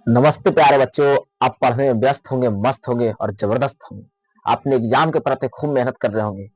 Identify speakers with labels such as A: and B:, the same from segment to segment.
A: नमस्ते प्यारे बच्चों। आप पढ़ने में व्यस्त होंगे, मस्त होंगे और जबरदस्त होंगे। आपने एग्जाम के प्रति खूब मेहनत कर रहे होंगे।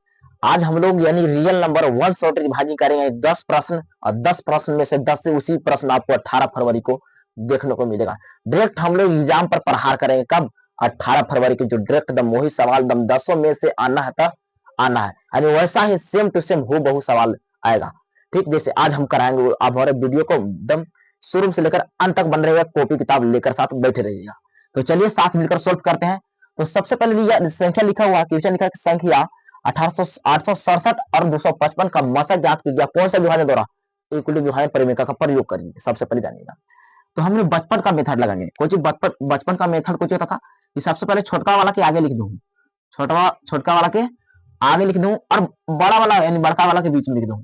A: आज हम लोग यानी रियल नंबर 100 की भाजी करेंगे 10 प्रश्न, और 10 प्रश्न में से 10 से उसी प्रश्न आपको 18 फरवरी को देखने को मिलेगा। डायरेक्ट हम लोग एग्जाम पर प्रहार करेंगे। कब? 18 फरवरी की जो डायरेक्ट दम वही सवाल दम 10 में से आना है तब आना है, यानी वैसा ही सेम टू सेम हो बहु सवाल आएगा। ठीक जैसे आज हम कराएंगे। आप हमारे वीडियो को दम शुरू से लेकर अंत तक बन रहेगा, कॉपी किताब लेकर साथ बैठे रहिएगा। तो चलिए साथ मिलकर सोल्व करते हैं। तो सबसे पहले संख्या लिखा हुआ क्वेश्चन लिखा है कि संख्या 867 और 255 का मसा ज्ञात कीजिए। कौन सा विभाजन द्वारा? इक्वली विभाजन परिमेय का प्रयोग करेंगे। सबसे पहले जानिएगा। तो हमने बचपन का मेथड लगाएंगे। कुछ बचपन का मेथड कुछ होता था कि सबसे पहले छोटका वाला के आगे लिख दूं, छोटका वाला के आगे लिख दूं और बड़ा वाला यानी बड़का वाला के बीच में लिख दूं।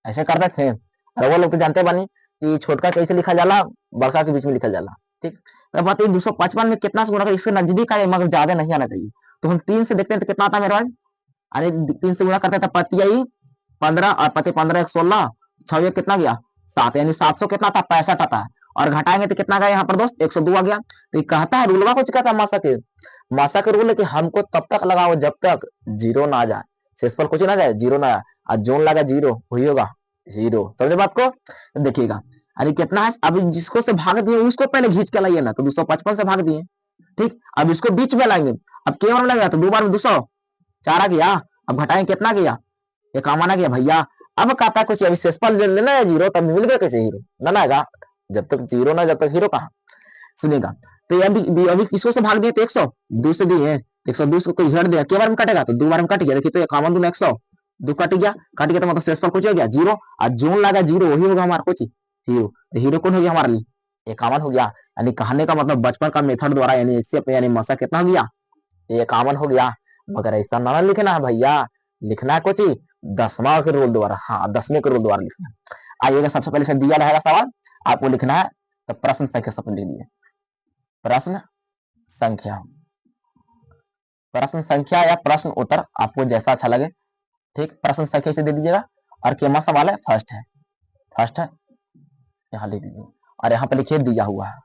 A: ऐसे करते थे। और वो लोग तो जानते बनी कि छोटका कैसे लिखा जाला, बड़का के बीच में लिखा जाला। ठीक। तो बात 255 में कितना से गुना करें? इसके नजदीक आए मगर ज्यादा नहीं आना चाहिए। तो हम 3 से देखते हैं तो कितना आता है मेरे पास। अरे 3 से गुना करते थे पतियाई 15 और पति 15 एक 16, 6 कितना गया 7, यानी 700 कितना था 65 आता है। और घटाएंगे तो कितना गया यहाँ पर दोस्त 102 आ गया। तो ये कहता है रूलवा कुछ कहता है मासा के रूल है कि हमको तब तक लगाओ जब तक जीरो ना आ जाए, शेषफल कुछ ना जाए, जीरो ना आए। और जोन लगा जीरो वही होगा हीरो। समझे बात को? तो देखिएगा अरे कितना है। अभी जिसको से भाग दिए उसको पहले खींच के लाइए ना, तो 255 से भाग दिए। ठीक। अब इसको बीच में लाएंगे। अब के बार लगेगा तो 2 बार में 200, 4 आ गया। अब घटाएंगे कितना गया 51 आ गया भैया। अब कहता है कुछ अभी शेषफल लेना है जीरो, तब मिल गया कैसे हीरो ना आएगा। जब तक जीरो ना जब तक हीरो कहाँ सुनेगा। तो अभी किसको से भाग दिए तो 100 2 से दिए, 102 को कोई घेर दिया के बार में कटेगा तो 2 बार में कट गया। देखिए तो 51 दूना 100, 2 कट गया तो मतलब शेषफल कुछ हो गया जीरो। और जोन लगा जीरो वही होगा हमारा कुछ हीरो। तो हीरो कौन हो गया हमारे लिए 51 हो गया। यानी कहने का मतलब बचपन का मेथड द्वारा यानी इससे यानी मसा कितना हो गया 51 हो गया। मगर ऐसा ना लिखना है भैया, लिखना है कुछ 10वां के रूल द्वारा। हाँ 10वें के रूल द्वारा लिखना है। आइएगा सबसे पहले से दिया रहेगा सवाल आपको लिखना है। तो प्रश्न संख्या सब लिख लिए। प्रश्न संख्या, प्रश्न संख्या या प्रश्न उत्तर आपको जैसा अच्छा लगे। ठीक। प्रश्न संख्या से दे दीजिएगा। और केमा सवाल है फर्स्ट है यहाँ लिख दीजिए। और यहाँ पे लिखिए दिया हुआ है,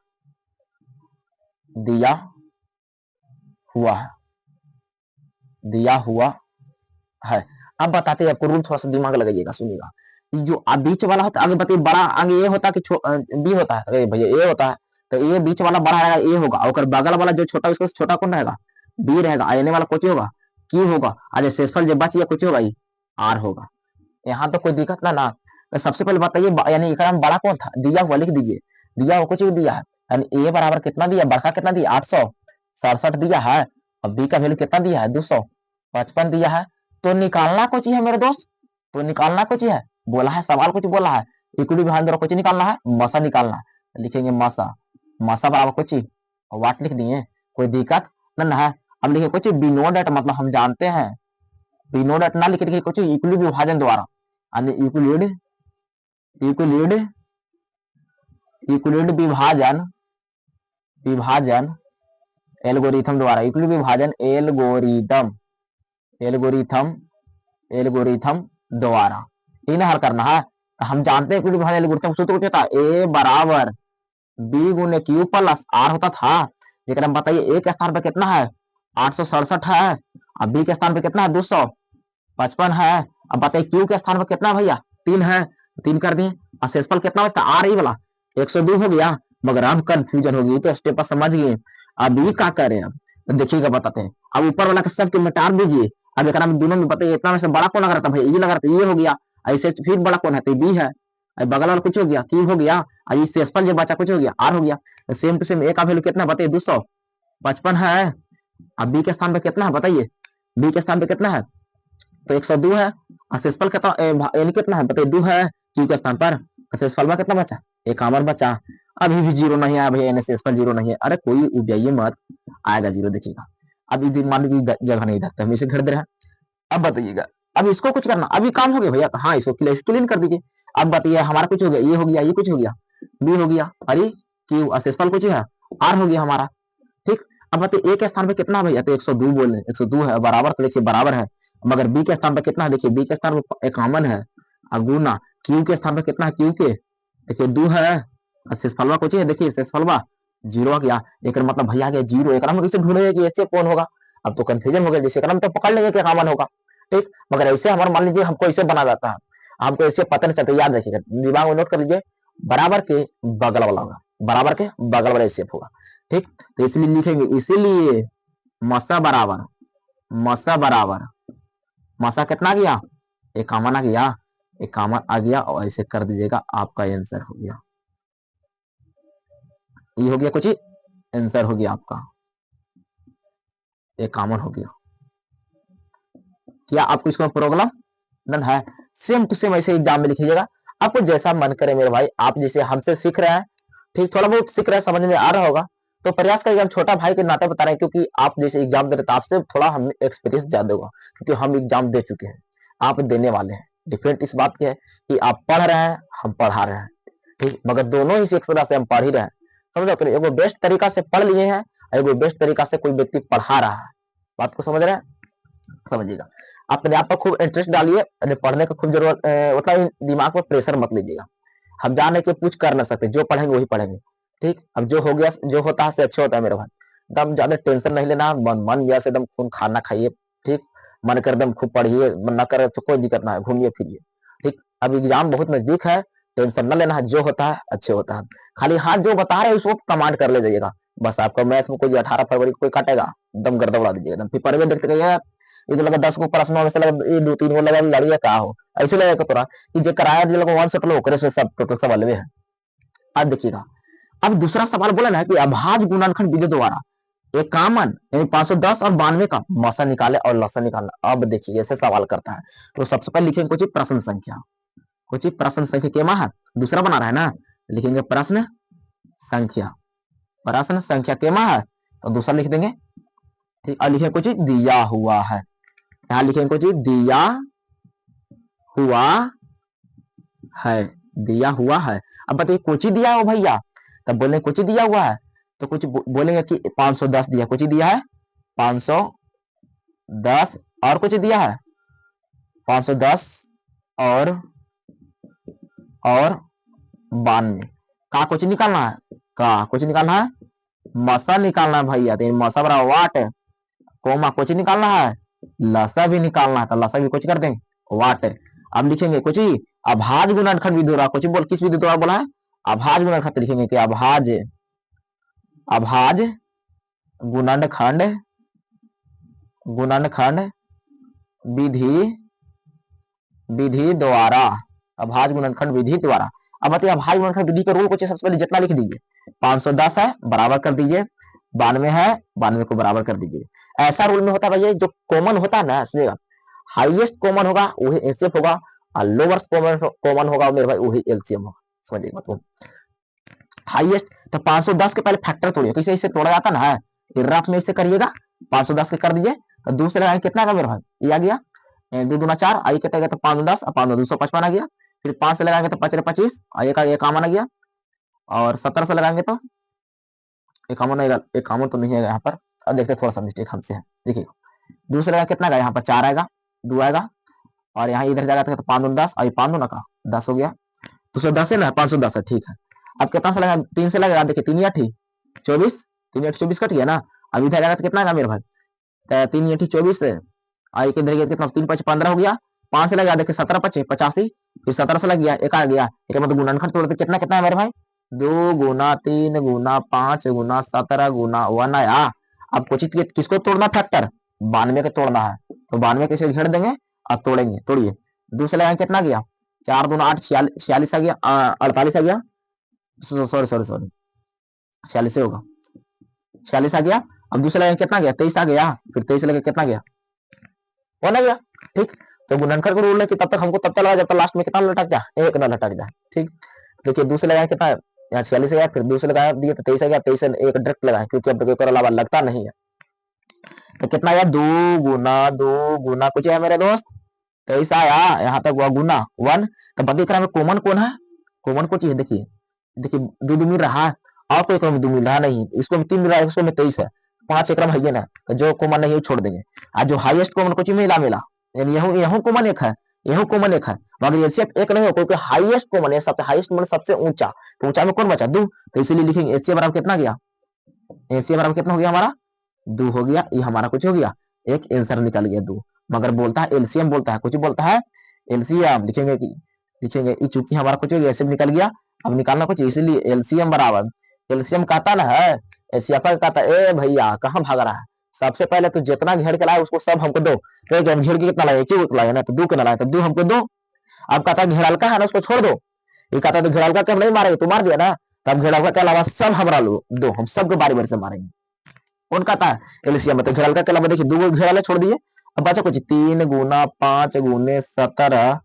A: दिया हुआ है, दिया हुआ है। अब बताते हैं आपको रूल, थोड़ा सा दिमाग लगाइएगा सुनिएगा। जो बीच वाला होता है आगे बताइए बड़ा, आगे ए होता है कि बी होता है? अरे भैया ए होता है। तो ए बीच वाला बड़ा रहेगा ए होगा, और बगल वाला जो छोटा उसको छोटा कौन रहेगा बी रहेगा। आने वाला कुछ होगा क्यू होगा। अरे शेषफल जब बच गया कुछ होगा ये आर होगा। यहाँ तो कोई दिक्कत ना। तो सबसे पहले बताइए यानी एकरा में बड़ा कौन था? दिया हुआ लिख दीजिए। दिया हुआ कुछ भी दिया है यानी ए बराबर कितना दिया, बड़का कितना दिया 867 दिया है। और बी का वैल्यू कितना दिया है 255 दिया है। तो निकालना कुछ ही है मेरे दोस्त, तो निकालना कुछ ही है। बोला है सवाल कुछ बोला है इक्वली विभाजन द्वारा कुछ निकालना है, मसा निकालना है। लिखेंगे मसा, मसा बराबर कुछ ही वाट लिख दिए, कोई दिक्कत ना है। अब लिखे कुछ बिनो डेट, मतलब हम जानते हैं बिनो डेट ना लिखे कुछ इक्वली विभाजन द्वारा यानी यूक्लिड यूक्लिड यूक्लिड विभाजन विभाजन एल्गोरिथम द्वारा, यूक्लिड विभाजन एल्गोरिथम एल्गोरिथम एल्गोरिथम द्वारा इन्हें हल करना है। हम जानते हैं विभाजन एल्गोरिथम सूत्र क्या था, ए बराबर बी गुने क्यू प्लस आर होता था। जेकर हम बताइए ए के स्थान पे कितना है 867 है, अब बी के स्थान पे कितना है 255 है। अब बताइए क्यू के स्थान पे कितना भैया 3 है, 3 कर दिए। और शेषफल कितना बचता आर ही वाला 102 हो गया। मगर अब कंफ्यूजन होगी तो स्टेप पर समझ गए। अब ये क्या करें, अब तो देखिएगा बताते हैं। अब ऊपर वाला का सबके मिटा दीजिए। अब एक दोनों में बताइए इतना में से बड़ा कौन लग रहा था भैया, ये लग रहा था ये हो गया। ऐसे फिर बड़ा कौन है तो बी है। बगल वाला कुछ हो गया क्यू हो गया, और ये शेषफल जो बचा कुछ हो गया आर हो गया। सेम टू सेम ए का वैल्यू कितना बताइए 255 है। अब बी के स्थान पे कितना है बताइए, बी के स्थान पे कितना है तो 102 है। और शेषफल कितना यानी कितना है बताइए 2 है क्यू के स्थान पर। शेषफल कितना बचा 51 बचा। अभी भी जीरो नहीं आया भैया, यानी शेषफल जीरो नहीं है। अरे कोई उठाइए मत, आएगा जीरो देखिएगा। अभी मान लीजिए जगह नहीं धरता हम इसे घर दे रहे हैं। अब बताइएगा अब इसको कुछ करना, अभी काम हो गया भैया। हाँ इसको क्लीन कर दीजिए। अब बताइए हमारा कुछ हो गया, ये हो गया, ये कुछ हो गया, बी हो गया, अरे क्यू शेषफल कुछ है आर हो गया हमारा। ठीक। अब बताइए ए के स्थान पे कितना भैया तो 102 बोले, 102 है बराबर, तो देखिए बराबर है। मगर बी के स्थान पे कितना है देखिए, बी के स्थान पे 51 है। गुना क्यू के स्थान पे कितना है, क्यू के देखिए 2 है। शेषफलवा कुछ है देखिए, शेषफलवा जीरो आ गया, एक मतलब भैया आ गया जीरो, एक हम कैसे ढूंढेंगे कि एचसीएफ कौन होगा? अब तो कंफ्यूजन हो गया, जैसे हम तो पकड़ लेंगे क्या कॉमन होगा, ठीक। मगर ऐसे हमारा मान लीजिए हमको ऐसे बना जाता है, हमको ऐसे पता नहीं चलता, याद रखिएगा, दिमाग में नोट कर लीजिए, बराबर के बगल वाला होगा, बराबर के बगल वाला एचसीएफ होगा, ठीक। तो इसलिए लिखेंगे, इसीलिए मसा बराबर, मसा बराबर, मसा कितना गया, एक कॉमन आ गया, एक कॉमन आ गया, और ऐसे कर दीजिएगा, आपका आंसर हो गया, ये हो गया कुछ ही आंसर हो गया आपका, एक कॉमन हो गया। क्या आपको इसमें प्रॉब्लम नन है? सेम टू सेम ऐसे एग्जाम में लिखिएगा, आपको जैसा मन करे मेरे भाई, आप जैसे हमसे सीख रहे हैं, ठीक, थोड़ा बहुत सीख रहे हैं, समझ में आ रहा होगा, तो प्रयास करिए, हम छोटा भाई के नाते बता रहे हैं, क्योंकि आप जैसे एग्जाम दे रहे थे, आपसे थोड़ा हम एक्सपीरियंस ज्यादा होगा, क्योंकि हम एग्जाम दे चुके हैं, आप देने वाले हैं। डिफरेंट इस बात की है कि आप पढ़ रहे हैं, हम पढ़ा रहे हैं, ठीक, मगर दोनों ही एक तरह से हम पढ़ ही रहे हैं, समझो, एगो बेस्ट तरीका से पढ़ लिए हैं, एगो बेस्ट तरीका से कोई व्यक्ति पढ़ा रहा है, बात को समझ रहे हैं, समझिएगा। अपने आप पर खूब इंटरेस्ट डालिए, पढ़ने का खूब जरूरत, उतना ही दिमाग पर प्रेशर मत लीजिएगा, हम जाने के कुछ कर ना सकते, जो पढ़ेंगे वही पढ़ेंगे, ठीक। अब जो हो गया, जो होता है से अच्छा होता है मेरे भाई, एकदम ज्यादा टेंशन नहीं लेना, मन गया से एकदम खून खाना खाइए, ठीक, मन कर एकदम खूब पढ़िए, मन ना करे तो कोई दिक्कत ना है, घूमिए फिरिए, ठीक। अब एग्जाम बहुत नजदीक है, टेंशन न लेना है, जो होता है अच्छे होता है, खाली हाँ जो बता रहे हैं उसको कमांड कर ले जाइएगा, बस आपका मैथ में कोई 18 फरवरी को कोई काटेगा, दम गर्दा उड़ा दीजिएगा, एकदम पेपर में देखते यार, ये तो लगा 10 को प्रश्नों में से लगा ये 2-3 को लगा लड़िया का हो, ऐसे लगेगा तोरा कि जो कराया जो लगा वन शॉट लो करे से सब टोटल सवाल में है। अब देखिएगा, अब दूसरा सवाल बोला ना कि अभाज्य गुणनखंड विधि द्वारा एक कॉमन यानी 510 और 92 का मसा निकाले और लसा निकालना। अब देखिए ऐसे सवाल करता है, तो सबसे पहले लिखेंगे कुछ प्रश्न संख्या, कुछ प्रश्न संख्या केमा है, दूसरा बना रहा है ना, लिखेंगे प्रश्न संख्या, प्रश्न संख्या केमा है, तो दूसरा लिख देंगे, ठीक। और लिखेंगे कुछ दिया हुआ है, यहाँ लिखेंगे कुछ दिया हुआ है, दिया हुआ है। अब बताइए कुछ ही दिया हो भैया, तब बोले कुछ ही दिया हुआ है, तो कुछ बोलेंगे कि 510 दिया, कुछ ही दिया है 510, और कुछ दिया है 510 और 92 का कुछ निकालना है, का कुछ निकालना है, मसा निकालना है भैया, तो मसा बराबर वाट, कोमा कुछ निकालना है, लसा भी निकालना है, तो लसा भी कुछ कर देंगे वाट। अब लिखेंगे कुछ ही अभाज्य गुणनखंड विधि द्वारा, कुछ बोल किस विधि द्वारा बोला है, अभाज्य गुणनखंड, लिखेंगे कि अभाज्य, अभाज्य गुणनखंड, गुणनखंड विधि, विधि द्वारा, अभाज्य गुणनखंड विधि द्वारा। अब बताइए अभाज्य गुणनखंड विधि का रूल कुछ सबसे पहले जितना लिख दीजिए, 510 है बराबर कर दीजिए, 92 है 92 को बराबर कर दीजिए। ऐसा रूल में होता है भैया, जो कॉमन होता है ना, सुनिएगा, हाईएस्ट कॉमन होगा वही एचसीएफ होगा, और लोवेस्ट कॉमन होगा मेरे भाई वही एलसीएम होगा, समझिए बात को। हाईएस्ट तो 510 के पहले फैक्टर तोड़िए, कैसे इसे तोड़ा जाता ना है, रफ में इसे करिएगा, 510 के कर दीजिए, तो दूसरे लगाएंगे कितना का मेरे भाई, ये आ गया 2 दूना 4, आई कितना गया तो 510, 5 255 आ गया, फिर 5 से लगाएंगे तो 5 25, एक कॉमन आ गया, और 17 से लगाएंगे तो एक कॉमन आएगा, एक कॉमन तो नहीं है यहाँ पर, अब देखते थोड़ा सा मिस्टेक हमसे है, देखिए दूसरे लगा कितना आएगा, यहाँ पर 4 आएगा, 2 आएगा, और यहाँ इधर जाएगा तो 5 10, और 5 2 का 10 हो गया, 210 है ना, 510 है, ठीक है। अब कितना से लगा, 3 से लगेगा, देखिए 3 8 24, 3 8 24 कट गया ना, अब इधर जाएगा तो कितना आएगा मेरे भाई, 3 8 24 है, आई के इधर कितना 3 5 15 हो गया, 5 से लगा देखिए 17 25 85, फिर 17 से लग गया, एक आ गया, एक मतलब गुणनखंड तोड़ते कितना कितना है मेरे भाई, 2 गुना 3 गुना 5 गुना 17 गुना 1 आया। अब कुछ किसको तोड़ना, फैक्टर 92 के तोड़ना है, तो 92 कैसे घेर देंगे और तोड़ेंगे, तोड़िए, दूसरे लगाएंगे कितना गया, 4 दूना 8 46 आ गया, 48 आ गया, सॉरी सॉरी सॉरी 46 से होगा, 46 आ गया। अब दूसरे लगाएंगे कितना गया, 23 आ गया, फिर 23 लगे कितना गया, 1 आ गया, ठीक। तो गुणनखंड का रूल है कि तब तक हमको तब तक लगा जब तक लास्ट में कितना लटक जाए, एक ना लटक जाए, ठीक। देखिए दूसरे लगाए कितना, यहाँ 46 गया, फिर दूसरे लगाया दिए तो 23 आ गया, 23 से एक डायरेक्ट लगाए, क्योंकि अब कोई अलावा लगता नहीं है, तो कितना आया 2 गुना कुछ है मेरे दोस्त, 23 आया, यहाँ तक हुआ गुना 1, तो बता दिख रहा है कॉमन कौन है, कॉमन को चीज देखिए, देखिए 2 मिल रहा है, और कोई क्रम 2 मिल रहा नहीं, इसको में 3 मिल रहा है, इसको में 23 है, 5 क्रम है ना, तो जो कॉमन नहीं है छोड़ देंगे, आज जो हाईएस्ट कॉमन कुछ मिला मिला, यानी यहूं कॉमन एक है, यहूं कॉमन एक है, मगर ये सिर्फ एक नहीं हो, क्योंकि हाईएस्ट कॉमन है, सबसे हाईएस्ट मतलब सबसे ऊंचा, तो ऊंचा में कौन बचा 2, तो इसीलिए लिखेंगे एचसीएफ बराबर कितना गया एलसीएम बराबर कितना हो गया हमारा 2 हो गया, ये हमारा कुछ हो गया एक आंसर निकल गया 2। मगर बोलता है एलसीएम, बोलता है कुछ बोलता है एलसीएम लिखेंगे कि लिखेंगे चूंकि हमारा कुछ हो गया ऐसे निकल गया, अब निकालना कुछ इसलिए एलसीएम बराबर एलसीएम कहता ना है एशियापा कहता है ए भैया कहाँ भाग रहा है, सबसे पहले तो जितना घेर के लाए उसको सब हमको दो, तो जब घेर के कितना लाए एक ही लाए ना, तो 2 के लाए तो 2 हमको दो। अब कहता है घेरालका है ना उसको छोड़ दो, ये कहता है तो घेरालका के हम नहीं मारेंगे, तू मार दिया ना, तब घेरालका के अलावा सब हमरा लो दो, हम सबको बारी बारी से मारेंगे। कौन कहता है एलसीएम में, तो घेरालका के अलावा देखिए 2 घेराले छोड़ दिए, अब बचा कुछ 3 गुना 5 गुने 17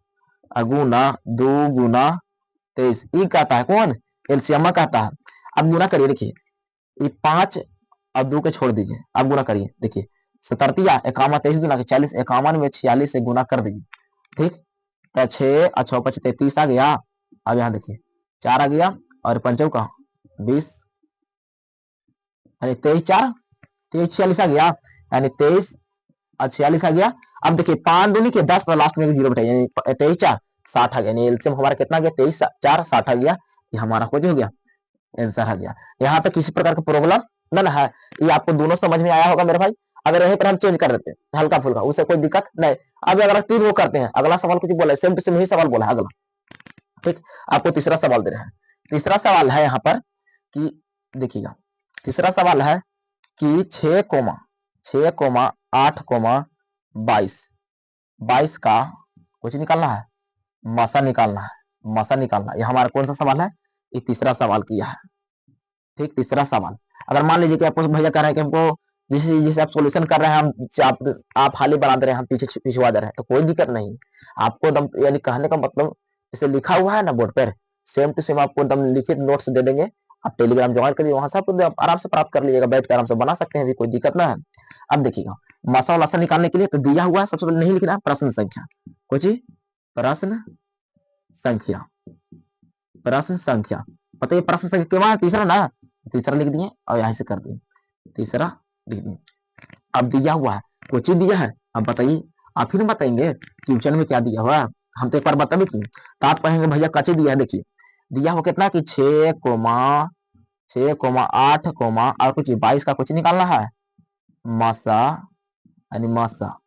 A: गुना 2 गुना 23, ये कहता है कौन एलसीएम कहता है। अब गुना करिए देखिए ये 5 और 2 के छोड़ दीजिए, अब गुना करिए देखिए 17 51 23 गुना 40 51 में 46 से गुना कर दीजिए, ठीक तो 6 और 6 5 33 आ गया। अब यहाँ देखिए 4 आ गया और 5 का 20 यानी 23 4 23 46 आ गया, यानी 23 और 46 आ गया। अब देखिए 5 दूनी के 10 और लास्ट में 0 बैठा यानी 23 4 60 आ गया, यानी एलसीएम हमारा कितना आ गया 23 4 60 आ गया, ये हमारा कुछ हो गया आंसर आ गया। यहाँ तक किसी प्रकार का प्रॉब्लम ना है, ये आपको दोनों समझ में आया होगा मेरे भाई। अगर यहीं पर हम चेंज कर देते हैं हल्का फुल्का उससे कोई दिक्कत नहीं। अब अगर 3 वो करते हैं, अगला सवाल कुछ बोला सेम टू सेम ही सवाल बोला है अगला, ठीक आपको तीसरा सवाल दे रहे हैं। तीसरा सवाल है यहाँ पर कि देखिएगा तीसरा सवाल है कि 6,8,22 22 का कुछ निकालना है, मसा निकालना है, मसा निकालना है। ये हमारा कौन सा सवाल है, ये तीसरा सवाल किया है, ठीक तीसरा सवाल। अगर मान लीजिए कि आपको भैया कह रहे हैं कि हमको जिसे जिसे आप सॉल्यूशन कर रहे हैं हम आप हाली बना दे रहे हैं, हम पीछे पिछवा दे रहे हैं, तो कोई दिक्कत नहीं। आपको दम यानी कहने का मतलब जैसे लिखा हुआ है ना बोर्ड पर सेम टू सेम आपको दम लिखित नोट्स दे देंगे, आप टेलीग्राम ज्वाइन करिए, वहां से आप आराम से प्राप्त कर लीजिएगा, बैठ कर आराम से बना सकते हैं, भी कोई दिक्कत ना है। अब देखिएगा मसा और लसा निकालने के लिए तो दिया हुआ है, सबसे पहले नहीं लिखना है प्रश्न संख्या, कुछ प्रश्न संख्या, प्रश्न संख्या पता है प्रश्न संख्या क्यों है तीसरा ना, तीसरा लिख दिए और यहां से कर दिए तीसरा लिख दिए। अब दिया हुआ है कुछ दिया है, अब बताइए आप फिर बताएंगे क्वेश्चन में क्या दिया हुआ है, हम तो एक बार बता भी की, तो आप कहेंगे भैया कच्चे दिया है। देखिए दिया हुआ कितना कि 6,8, और कुछ 22 का कुछ निकालना है मसा यानी मसा,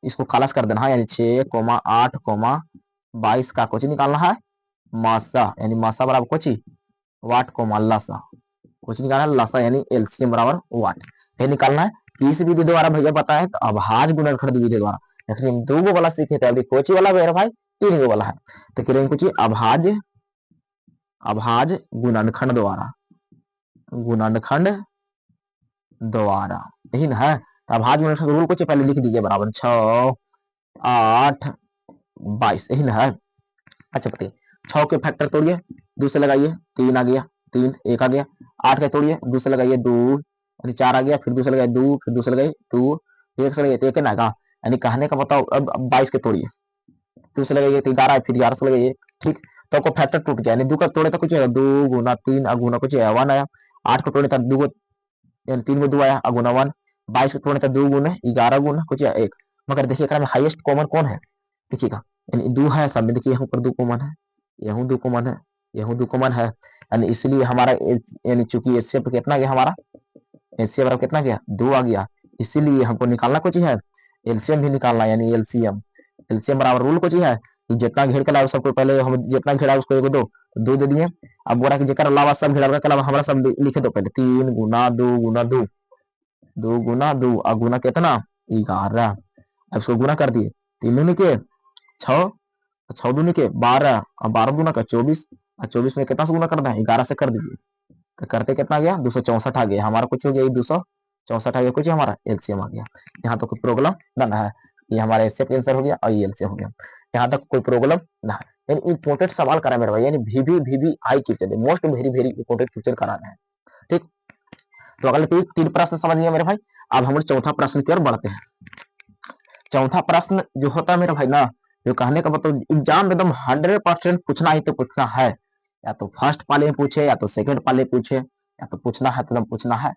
A: इसको खालस कर देना है, यानी 6,8,22 का कुछ निकालना है मासा, यानी मासा बराबर कुछ वाट कोमा लसा, कुछ निकालना है लसा यानी एलसीएम बराबर वाट, ये निकालना है। किस विधि द्वारा भैया बताए तो अभाज्य गुणनखंड विधि द्वारा, लेकिन हम 2 वाला सीखे थे, अभी कोची वाला मेरा भाई 3 वाला है, तो करेंगे कुछ अभाज्य गुणनखंड द्वारा, गुणनखंड द्वारा यही ना है। अभाज्य गुणनखंड रूल कुछ पहले लिख दीजिए बराबर 6 8 22 यही ना है। अच्छा बताइए 6 के फैक्टर तोड़िए 2 से लगाइए 3 आ गया, 3 1 आ गया। 8 के तोड़िए 2 से लगाइए 2 यानी 4 आ गया, फिर 2 से लगाइए 2 फिर 2 से लगाइए 2 फिर 1 से लगाइए तो 1 ना आएगा, यानी कहने का बताओ अब 22 के तोड़िए 2 से लगाइए तो 11 फिर 11 से लगाइए, ठीक तो आपको फैक्टर टूट गया, यानी 2 का तोड़े तो कुछ आएगा 2 गुना 3 गुना कुछ 1 आया। 8 को तोड़े तो 2 यानी 3 में 2 आया गुना 1। 22 को तोड़े तो 2 गुना 11 गुना कुछ 1। मगर देखिए में हाईएस्ट कॉमन कौन है देखिएगा, यानी 2 है सब में, देखिए यहाँ पर 2 कॉमन है, यहाँ 2 कॉमन है, यहाँ 2 कॉमन है, यानी इसलिए हमारा यानी चूंकि एचसीएफ कितना गया हमारा एचसीएफ बराबर कितना गया 2 आ गया, इसीलिए हमको निकालना कुछ है एलसीएम भी निकालना, यानी एलसीएम एलसीएम बराबर रूल कुछ है कि जितना घेर के लाओ सबको पहले हम जितना घेरा उसको एगो दो दे दिए। अब बोला कि जेकर अलावा सब घेरा के अलावा हमारा सब लिखे दो पहले 3 गुना 2 गुना 2 2 गुना 2 और गुना कितना 11, अब इसको गुना कर दिए 3 दूनी के 6 6 दूनी के 12 और 12 दूना का 24 और 24 में कितना से गुना करना है 11 से कर दीजिए, तो करते कितना गया 264 आ गया, हमारा कुछ हो गया 264 आ गया, कुछ हमारा एलसीएम आ गया। यहाँ तो कोई प्रॉब्लम ना है, ये हमारा एचसीएफ आंसर हो गया और ये एलसीएम हो गया, यहाँ तक कोई प्रॉब्लम ना है। यानी इंपोर्टेंट सवाल करा मेरे भाई, यानी VV I question most very very important question करा रहे हैं, ठीक तो अगले 3 प्रश्न समझ गया मेरे भाई। अब हम चौथा प्रश्न की ओर बढ़ते हैं। चौथा प्रश्न जो होता है मेरे भाई ना, जो कहने का मतलब एग्जाम में एकदम 100% पूछना ही तो पूछना है, या तो फर्स्ट पाली में पूछे या तो सेकंड पाली में पूछे, या तो पूछना है तो एकदम पूछना है,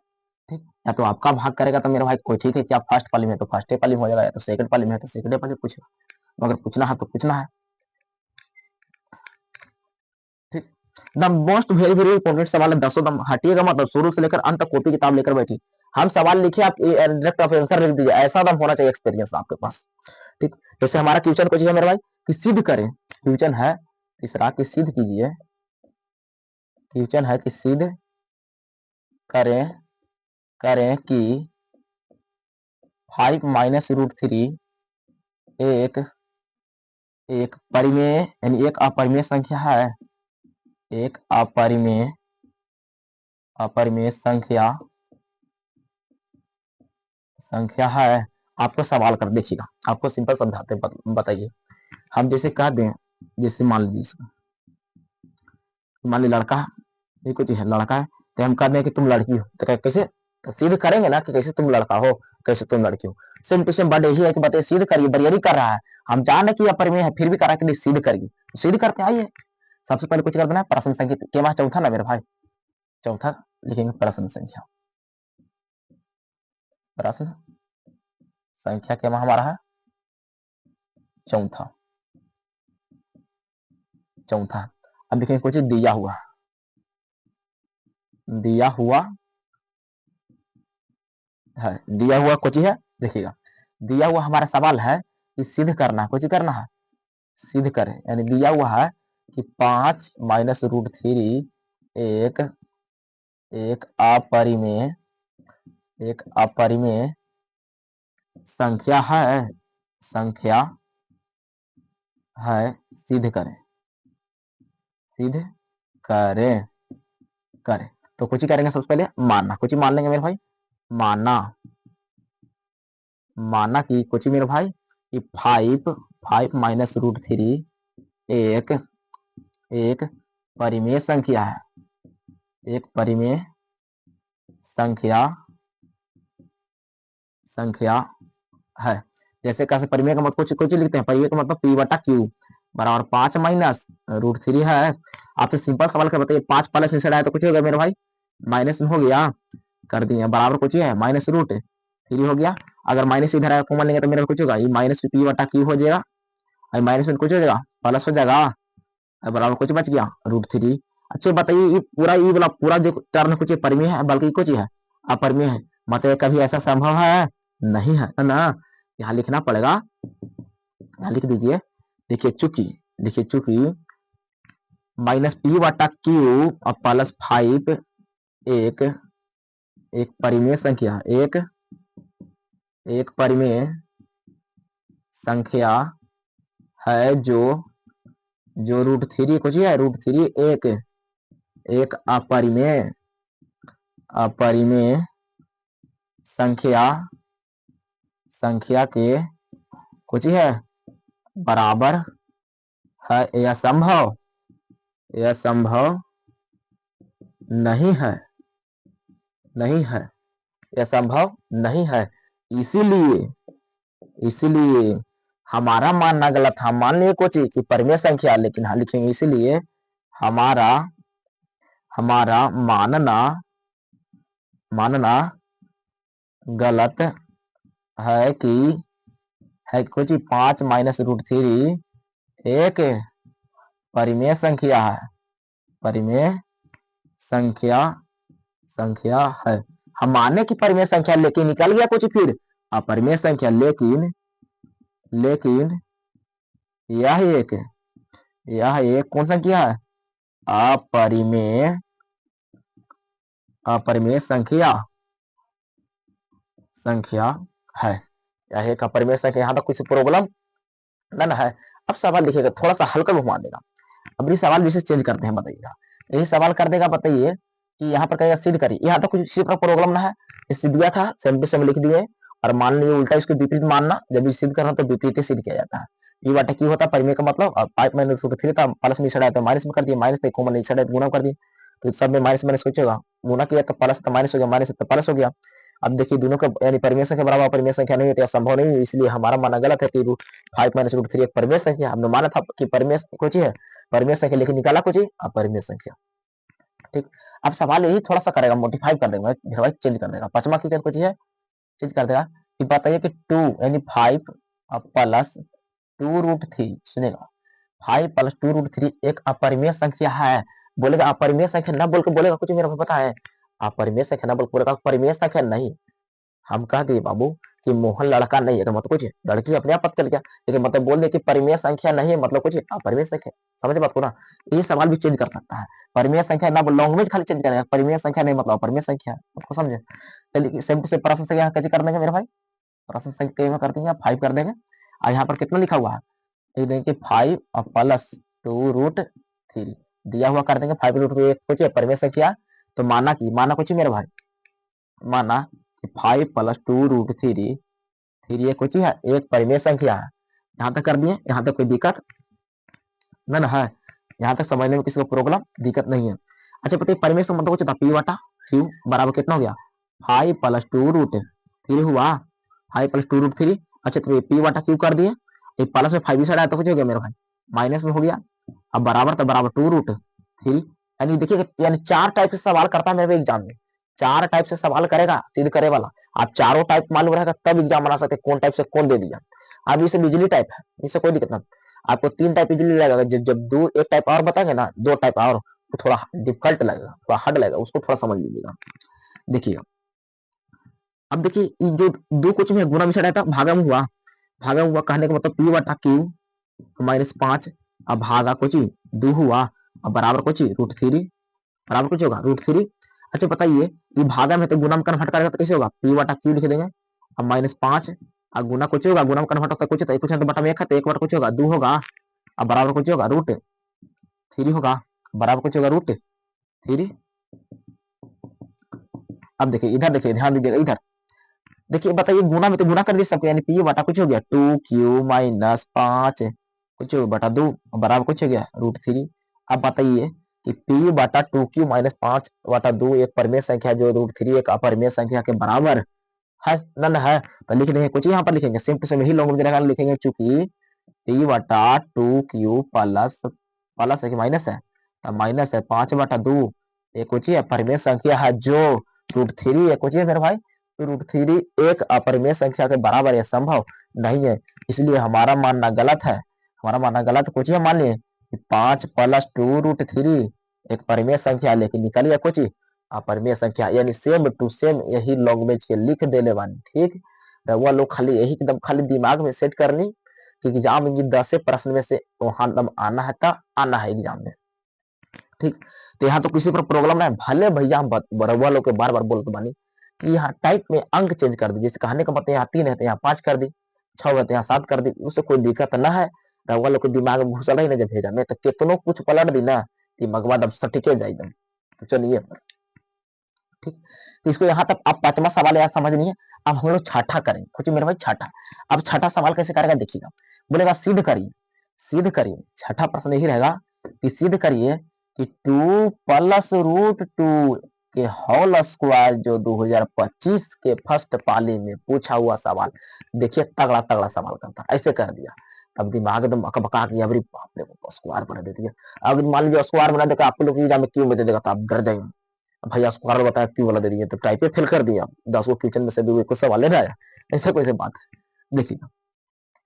A: ठीक या तो आपका भाग करेगा तो मेरा भाई कोई ठीक है कि आप फर्स्ट पाली में तो फर्स्ट पाली में हो जाएगा, या तो सेकंड पाली में है तो सेकंड पाली में पूछेगा, मगर पूछना है तो पूछना है, ठीक the most very very important सवाल है, दसों दम हटिएगा मतलब शुरू से लेकर अंत तक कॉपी किताब लेकर बैठी। हम सवाल लिखे, आप डायरेक्ट आप आंसर लिख दीजिए, ऐसा दम होना चाहिए एक्सपीरियंस आपके पास। ठीक, जैसे हमारा क्वेश्चन कुछ है मेरे भाई कि सिद्ध करें, क्वेश्चन है तीसरा कि सिद्ध कीजिए, क्वेश्चन है कि सिद्ध करें करें कि 5 माइनस रूट थ्री एक एक परिमेय यानी एक अपरिमेय संख्या है, एक अपरिमेय अपरिमेय संख्या संख्या है। आपको सवाल कर देखिएगा, आपको सिंपल समझाते बताइए। हम जैसे कह दें, जैसे मान लीजिए इसको, मान ली लड़का है, ये कुछ है लड़का है, तो हम कह दें कि तुम लड़की हो, तो कैसे तो सिद्ध करेंगे ना कि कैसे तुम लड़का हो कैसे तुम लड़की हो। सेम टू सेम बात यही है कि बताइए सिद्ध करिए, बरियरी कर रहा है, हम जाने कि अपरिमेय है फिर भी कर रहा है कि सिद्ध करिए, सिद्ध करते आइए। सबसे पहले कुछ कर देना, प्रश्न संख्या के वहां चौथा ना मेरे भाई, चौथा लिखेंगे प्रश्न संख्या, प्रश्न संख्या के वहां हमारा है चौथा, चौथा। अब देखेंगे कुछ दिया हुआ, दिया हुआ है, दिया हुआ कुछ है, देखिएगा दिया हुआ हमारा सवाल है कि सिद्ध करना है, कुछ करना है सिद्ध करें, यानी दिया हुआ है कि 5 माइनस रूट थ्री एक एक अपरिमेय एक अपरिमेय संख्या है, संख्या है, सिद्ध करें, सिद्ध करें करें। तो कुछ ही करेंगे, सबसे पहले मानना, कुछ ही मान लेंगे मेरे भाई, माना माना कि कुछ ही मेरे भाई कि 5 माइनस रूट थ्री एक एक परिमेय संख्या है, एक परिमेय संख्या संख्या है। जैसे कैसे परिमेय का मतलब कुछ लिखते हैं, परिमेय का मतलब पी बटा क्यू बराबर 5 माइनस रूट थ्री है। आपसे सिंपल सवाल कर बताइए, 5 प्लस इनसाइड आया तो कुछ हो गया मेरे भाई, माइनस में हो गया, कर दिए बराबर कुछ है माइनस रूट थ्री हो गया। अगर माइनस इधर आया कॉमन लेंगे तो मेरा कुछ होगा, ये माइनस पी बटा क्यू हो जाएगा, और माइनस में कुछ हो जाएगा प्लस हो जाएगा, बराबर कुछ बच गया रूट थ्री। अच्छा बताइए, ये वाला पूरा जो टर्म कुछ परिमेय है बल्कि कुछ है अपरिमेय है, मतलब कभी ऐसा संभव है नहीं है ना। यहाँ लिखना पड़ेगा, यहाँ लिख दीजिए, देखिए चूंकि माइनस पी बटा क्यू और प्लस 5 एक एक परिमेय संख्या, एक परिमेय संख्या है, जो रूट थ्री कुछ है, रूट थ्री एक अपरिमेय संख्या संख्या के कुछ है बराबर है, यह संभव नहीं है, नहीं है, यह संभव नहीं है। इसीलिए इसीलिए हमारा मानना गलत, हम मान लिए कुछ कि परिमेय संख्या, लेकिन हाँ लिखेंगे इसीलिए हमारा हमारा मानना गलत है कि कुछ 5 माइनस रूट थ्री एक परिमेय संख्या है, परिमेय संख्या संख्या है। हम माने की परिमेय संख्या, लेकिन निकल गया कुछ फिर अपरिमेय संख्या, लेकिन यह एक कौन संख्या है, अपरिमेय अपरिमेय संख्या है, यह एक अपरिमेय संख्या। यहाँ तक कुछ प्रॉब्लम ना है। अब सवाल लिखिएगा, थोड़ा सा हल्का घुमा देगा, अब ये सवाल जिसे चेंज करते हैं बताइएगा, यही सवाल कर देगा, बताइए कि यहाँ पर कहेगा सिद्ध करिए, यहाँ तक कुछ किसी पर प्रॉब्लम ना है, इससे दिया था सेम टू सेम लिख दिए, और मान लीजिए उल्टा इसको विपरीत मानना, जब भी सिद्ध करना तो विपरीत ही सिद्ध किया जाता है। ये बाटे की होता है परिमेय का मतलब, 5 माइनस रूट थ्री था, प्लस में सड़ा तो माइनस में कर दिए, माइनस थे कॉमन सड़ा गुना कर दिए, तो सब में माइनस माइनस कुछ होगा, गुना किया तो प्लस तो माइनस हो गया, माइनस तो प्लस हो गया। अब देखिए दोनों का यानी परिमेय संख्या बराबर अपरिमेय संख्या नहीं होती, संभव नहीं है, इसलिए हमारा माना गलत है कि 5 माइनस रूट थ्री एक परिमेय संख्या, हमने माना था कि परिमेय कुछ है परिमेय संख्या, लेकिन निकाला कुछ अपरिमेय संख्या। ठीक, अब सवाल यही थोड़ा सा करेगा, मोडिफाई कर देगा, चेंज कर देगा, पांचवा की कुछ है चेंज कर देगा कि बताइए कि 2 यानी 5 प्लस 2 रूट थ्री, सुनेगा 5 प्लस 2 रूट थ्री एक अपरिमेय संख्या है, बोलेगा अपरिमेय संख्या ना बोल के बोलेगा कुछ मेरा पता है, अपरिमेय संख्या ना बोल के बोलेगा परिमेय संख्या नहीं। हम कह दिए बाबू कि मोहन लड़का नहीं है तो मतलब कुछ लड़की अपने आप पता चल गया, लेकिन मतलब बोल दे कि परिमेय संख्या नहीं है मतलब कुछ अपरिमेय संख्या। समझ बात को ना, ये सवाल भी चेंज कर सकता है। परिमेय संख्या ना लैंग्वेज खाली चेंज करेगा, परिमेय संख्या नहीं मतलब अपरिमेय संख्या, आपको समझे। चलिए सेम टू सेम प्रश्न संख्या कैसे कर देंगे मेरे भाई, प्रश्न संख्या में कर देंगे 5 कर देंगे। और यहाँ पर कितना लिखा हुआ है, ये देखिए 5 और प्लस 2√3 दिया हुआ, कर देंगे 5√2 कुछ परिमेय संख्या। तो माना कुछ मेरे भाई, माना कि 5 प्लस 2√3 फिर ये कुछ है एक परिमेय संख्या है। यहाँ तक कर दिए, यहाँ तक कोई दिक्कत ना है, यहाँ तक समझने में किसी को प्रॉब्लम दिक्कत नहीं है। अच्छा बताइए परिमेय संख्या मतलब कुछ था पी बटा क्यू बराबर कितना हो गया 5 प्लस 2√3 हुआ 5 प्लस 2√3। अच्छा तो पी बटा क्यू कर दिए, ये प्लस में 5 साइड आया तो कुछ हो गया मेरे भाई माइनस में हो गया। अब बराबर तो बराबर 2√3, यानी देखिए यानी 4 टाइप से सवाल करता है मेरे एग्जाम में, 4 टाइप से सवाल करेगा सीध करे वाला। आप चारों टाइप मालूम रहेगा तब एग्जाम बना सकते कौन टाइप से कौन दे दिया। अब इसे बिजली टाइप है, इससे कोई दिक्कत नहीं, आपको 3 टाइप इजीली लगेगा। जब दो एक टाइप और बताएंगे ना, 2 टाइप और तो थोड़ा डिफिकल्ट लगेगा, थोड़ा हार्ड लगेगा, उसको थोड़ा समझ लीजिएगा। देखिए अब देखिए जो दो क्वेश्चन में गुना मिश्रण था भागम हुआ कहने का मतलब पी बटा क्यू -5 अब भागा कुछ 2 हुआ अब बराबर कुछ √3 बराबर कुछ होगा √3। अच्छा बताइए ये भागा में तो गुना में कन्वर्ट करेगा तो कैसे होगा पी बटा क्यू लिख देंगे अब -5 और गुना कुछ होगा, गुना में कन्वर्ट होता कुछ तो बटा में 1 है तो 1 बटा कुछ होगा 2 होगा अब बराबर कुछ होगा √3 होगा बराबर कुछ होगा √3। अब देखिए इधर देखिए ध्यान दीजिएगा इधर देखिए बताइए गुना में तो गुना कर दिए सबके, यानी पी बटा कुछ हो गया 2q -5 कुछ बटा 2 बराबर कुछ हो गया √3। अब बताइए कि पी बटा 2q -5 बटा 2 एक परिमेय संख्या जो √3 एक अपरिमेय संख्या के बराबर है नन है, तो लिख देंगे कुछ यहाँ पर लिखेंगे सेम टू सेम यही लॉन्ग में लिखेंगे चूंकि पी बटा 2q प्लस प्लस है कि माइनस है, तो माइनस है 5/2 एक कुछ है परिमेय संख्या है जो √3 एक कुछ है मेरे भाई √3 एक अपरिमेय संख्या के बराबर है संभव नहीं है, इसलिए हमारा मानना गलत है। हमारा मानना गलत कुछ है, मान लिए 5 प्लस 2√3 एक परिमेय संख्या लेकिन निकल गया कुछ अपरिमेय संख्या, यानी सेम टू सेम यही लैंग्वेज के लिख देने वाली। ठीक रहुआ लोग खाली यही एकदम खाली दिमाग में सेट करनी कि एग्जाम में 10 प्रश्न में से वहां दम आना है तो आना है एग्जाम में। ठीक तो यहाँ तो किसी पर प्रॉब्लम ना है, भले भैया हम बरवा लोग के बार बार बोलते बानी कि यहाँ टाइप में अंक चेंज कर दी, जैसे कहने का मतलब यहाँ 3 है तो यहाँ 5 कर दी, 6 है तो यहाँ 7 कर दी, उससे कोई दिक्कत ना है। रउआ लोग के दिमाग में घुसल ही ना जब भेजा में तो कितनों कुछ पलट दी ना दिमाग अब सटिके जाए एकदम। तो चलिए ठीक, तो इसको यहाँ तक आप 5वां सवाल यार समझ नहीं है। अब हम लोग छठा करें कुछ मेरे भाई छठा। अब छठा सवाल कैसे करेगा देखिएगा, बोलेगा सिद्ध करिए छठा प्रश्न यही रहेगा कि सिद्ध करिए कि 2 प्लस √2 के होल स्क्वायर जो 2025 के फर्स्ट पाली में पूछा हुआ सवाल। देखिए तगड़ा तगड़ा सवाल करता ऐसे कर दिया, अब दिमाग एकदम अकबका कि अरे बाप रे स्क्वायर बना दे दिया। अगर मान लीजिए स्क्वायर बना देगा आप लोग एग्जाम में क्यों दे देगा तो आप डर जाएंगे, भैया स्क्वायर बताया क्यों वाला दे दिए तो टाइप फेल कर दिया 10 को किचन में से भी कुछ सवाल ले रहा है, ऐसा कोई बात है। देखिए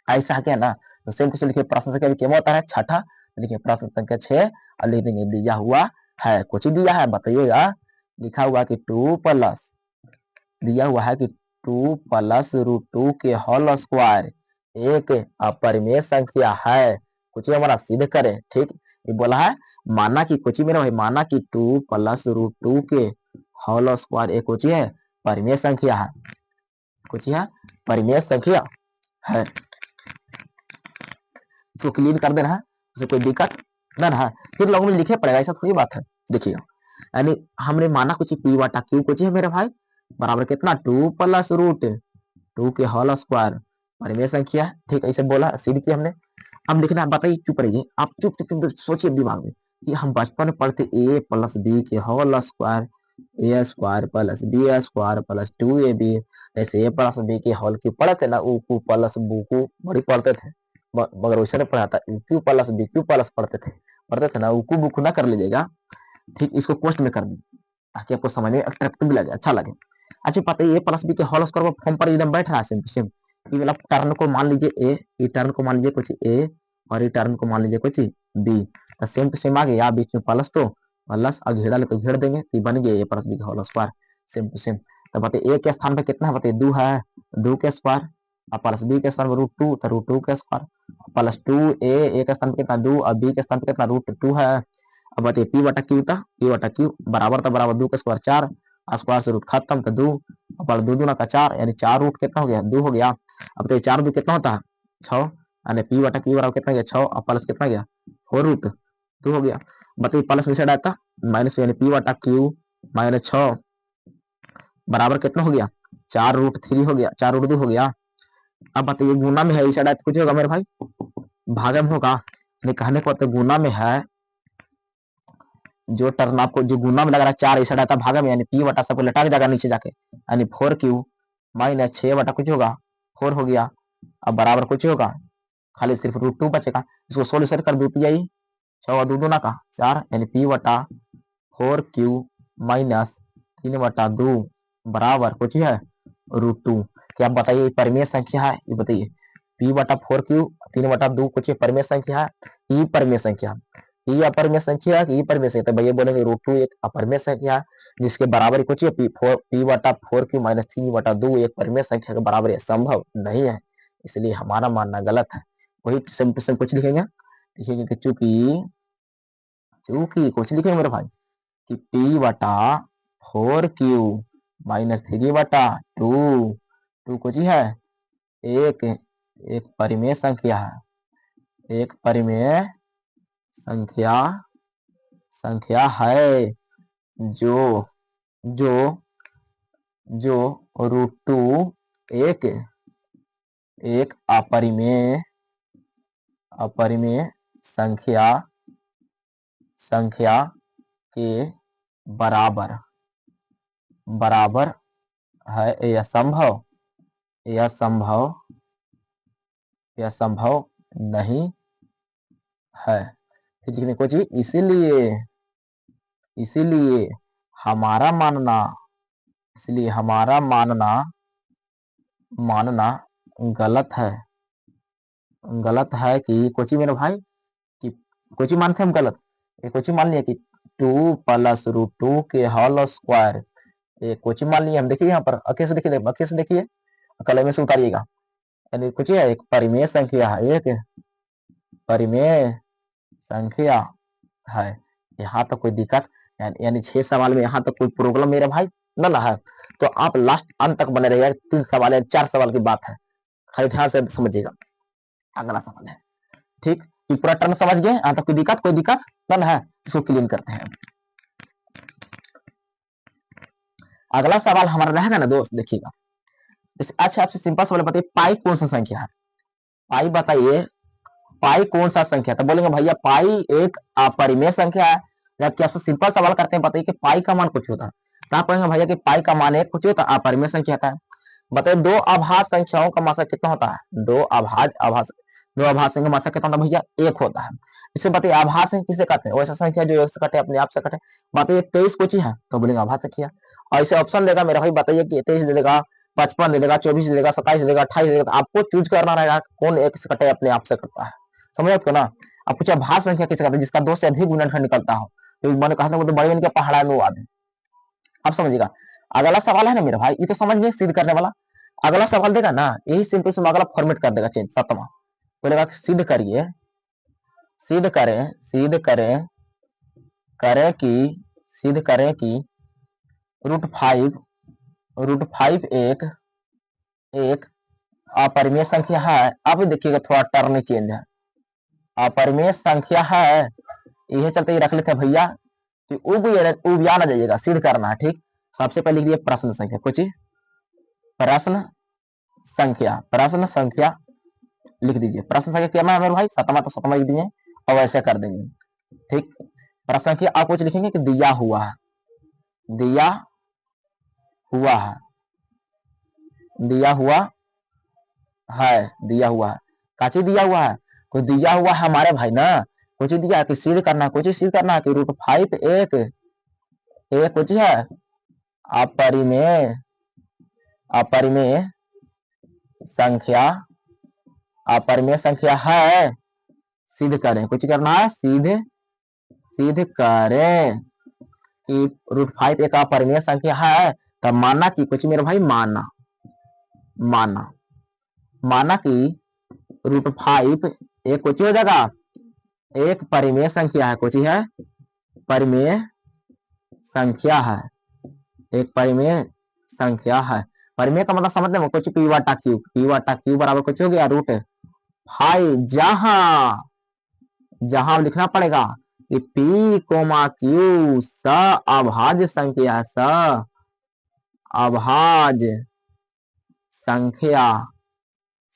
A: ऐसा क्या ना तो सेम क्वेश्चन लिखिए प्रश्न संख्या भी क्या होता है छठा, लिखिए प्रश्न संख्या 6 और लिख देंगे दिया हुआ है कुछ दिया है बताइएगा, लिखा हुआ कि 2 प्लस दिया हुआ है कि 2 प्लस √2 के होल स्क्वायर एक अपरिमेय संख्या है, कुछ हमारा सिद्ध करें। ठीक ये बोला है माना कि कुछ मेरा भाई माना कि 2 प्लस √2 के होल स्क्वायर एक कुछ है परिमेय संख्या है, कुछ है परिमेय संख्या है, इसको क्लीन कर देना है, उससे कोई दिक्कत ना है। फिर लोगों में लिखे पड़ेगा ऐसा थोड़ी बात है। देखिए यानी हमने माना कुछ पी बटा क्यू कुछ है मेरे भाई बराबर कितना 2 प्लस √2 के होल स्क्वायर परिमेय संख्या है। ठीक ऐसे बोला सिद्ध किया हमने। अब लिखना बताइए चुप रहिए आप चुप सोचिए दिमाग में कि हम बचपन में पढ़ते a प्लस बी के whole square A square plus B square plus 2ab, ऐसे a प्लस बी के होल क्यूब पढ़ते ना ऊ प्लस बू को बड़ी पढ़ते थे, मगर वैसे नहीं पढ़ा था Q plus B Q plus पढ़ते थे ना उकू बुकू ना कर लीजिएगा। ठीक इसको क्वेश्चन में कर दी ताकि आपको समझ में अट्रैक्टिव लगे अच्छा लगे। अच्छा पता है ए प्लस बी के होल स्क्वायर फॉर्म पर एकदम बैठ रहा है सेम टू सेम, ये वाला टर्न को मान लीजिए ए, ये टर्न को मान लीजिए कुछ ए और ये टर्न को मान लीजिए कुछ बी, तो सेम टू सेम आ गया बीच में प्लस तो प्लस और घेरा ले तो घेर देंगे तो बन गया ए प्लस बी का whole square, same to same. तो बताइए ए के स्थान पे कितना है, बताइए 2 है, 2 के स्क्वायर और प्लस बी के स्थान पर √2 तो √2 के स्क्वायर प्लस 2 ए के स्थान पे कितना 2 और बी के स्थान पे कितना √2 है। अब बताइए पी बटा क्यू था, पी बटा क्यू बराबर था बराबर 2 के स्क्वायर 4 स्क्वायर से रूट खत्म तो 2 और 2 दूना का 4 यानी 4 रूट कितना हो गया 2 हो गया। अब तो 4 2 कितना होता है 6 यानी पी बटा क्यू बराबर कितना गया 6 और प्लस कितना गया 4√2 हो गया। बताइए प्लस में से आता माइनस यानी पी बटा क्यू माइनस 6 बराबर कितना हो गया 4√3 हो गया 4√2 हो गया। अब बताइए गुना में है इस साइड कुछ होगा मेरे भाई, भागा में होगा, कहने को तो गुना में है जो टर्म आपको जो गुना में लग रहा है 4 इस साइड आता भागा में यानी पी बटा सबको लटा के जाएगा नीचे जाके यानी 4q माइनस 6 बटा कुछ होगा 4 हो गया। अब बराबर कुछ होगा खाली सिर्फ √2 बचेगा, इसको सोल्यूशन कर दो तो यही 6 और 2 दूना का 4 यानी पी बटा 4q माइनस 3 बटा 2 बराबर कुछ है √2। क्या आप बताइए परिमेय संख्या है, ये बताइए पी बटा 4q 3 बटा 2 कुछ परिमेय संख्या है, ई परिमेय संख्या, ई अपरिमेय संख्या है कि ई परिमेय संख्या, तो भैया बोलेंगे √2 एक अपरिमेय संख्या है जिसके बराबर कुछ है पी बटा 4q माइनस 3 बटा 2 एक परिमेय संख्या के बराबर है, संभव नहीं है, इसलिए हमारा मानना गलत है। वही सेम टू सेम कुछ लिखेंगे, लिखेंगे कि चूंकि चूंकि कुछ लिखेंगे मेरे भाई कि पी बटा 4q माइनस 3 बटा 2 2 कुछ है एक एक परिमेय संख्या है, एक परिमेय संख्या संख्या है जो जो जो √2 एक एक अपरिमेय अपरिमेय संख्या संख्या के बराबर बराबर है, यह संभव यह संभव यह संभव नहीं है। फिर लिखने को चाहिए इसीलिए इसीलिए हमारा मानना इसलिए हमारा मानना मानना गलत है कि कोची मेरे भाई कि कोची मानते हम गलत, ये कोची मान लिया कि 2 प्लस √2 के होल स्क्वायर, ये कोची मान लिया हम। देखिए यहाँ पर अखे से देखिए कलम में से उतारिएगा यानी कुछ है एक परिमेय संख्या है, एक परिमेय संख्या है। यहाँ तक कोई दिक्कत यानी 6 सवाल में यहाँ तक कोई प्रॉब्लम मेरा भाई ना है, तो आप लास्ट अंत तक बने रहिएगा, 3 सवाल या 4 सवाल की बात है, खाली ध्यान से समझिएगा। अगला सवाल है ठीक, ये पूरा टर्म समझ गए, यहाँ तक कोई दिक्कत ना है, इसको क्लीन करते हैं। अगला सवाल हमारा रहेगा ना दोस्त, देखिएगा अच्छा आपसे सिंपल सवाल बताइए पाई कौन सा संख्या है, पाई बताइए पाई कौन सा संख्या, तो बोलेंगे भैया पाई एक अपरिमेय संख्या है। जबकि आपसे सिंपल सवाल करते हैं बताइए कि पाई का मान कुछ होता है, तो आप कहेंगे भैया कि पाई का मान एक कुछ होता है अपरिमेय संख्या था। बताइए दो अभाज्य संख्याओं का मासा कितना होता है, दो अभाज्य संख्या का मासा कितना होता है भैया एक होता है। इसे बताइए अभाज्य संख्या किसे कहते हैं, वैसा संख्या जो एक से कटे अपने आप से कटे। बताइए 23 कुछ है तो बोलेंगे अभाज्य संख्या। और इसे ऑप्शन देगा मेरा भाई, बताइए कि 23 दे देगा 55 दे देगा 24 दे देगा 27 दे देगा 28 दे देगा, आपको चूज करना रहेगा कौन एक से कटे अपने आप से कटता है, समझ आपको ना। अब कुछ अभाज्य संख्या किसे कहते हैं जिसका 2 से अधिक गुणनखंड निकलता हो, तो मैंने कहा था वो तो बड़े इनके पहाड़ा में वाद है। अब समझिएगा अगला सवाल है ना मेरा भाई, ये तो समझ में सिद्ध करने वाला। अगला सवाल देगा ना यही सिंपल से अगला फॉर्मेट कर देगा चेंज, सातवां बोलेगा सिद्ध करिए सिद्ध करें सिद्ध करें करें कि सिद्ध करें कि √5 एक एक अपरिमेय संख्या है। अब देखिएगा थोड़ा टर्न चेंज है, अपरिमेय संख्या है, यही चलते रख लेते हैं भैया कि उबिया ना जाइएगा, सिद्ध करना है ठीक। सबसे पहले लिख दिए प्रश्न संख्या, कुछ प्रश्न संख्या लिख दीजिए। प्रश्न संख्या क्या है मेरे भाई, सतमा तो सतमा लिख दीजिए और ऐसे कर देंगे ठीक। प्रश्न संख्या आप कुछ लिखेंगे कि दिया हुआ है दिया हुआ है दिया हुआ दिया हुआ है काची दिया हुआ है, कोई दिया हुआ है हमारे भाई ना, कुछ दिया कि सिद्ध करना, कुछ सिद्ध करना कि √5 एक एक कुछ है अपरिमेय अपरिमेय संख्या अपरिमेय संख्या है, सिद्ध करें, कुछ करना है सिद्ध सिद्ध करें कि √5 एक अपरिमेय संख्या है, तब माना कि कुछ मेरे भाई माना माना कि √5 एक कुछ हो जाएगा, एक परिमेय संख्या है, कुछ है परिमेय संख्या है, एक परिमेय संख्या है। परिमेय का मतलब समझते हैं कुछ p बटा क्यू बराबर कुछ हो गया √5, जहां लिखना पड़ेगा कि p कोमा क्यू अभाज्य संख्या अभाज्य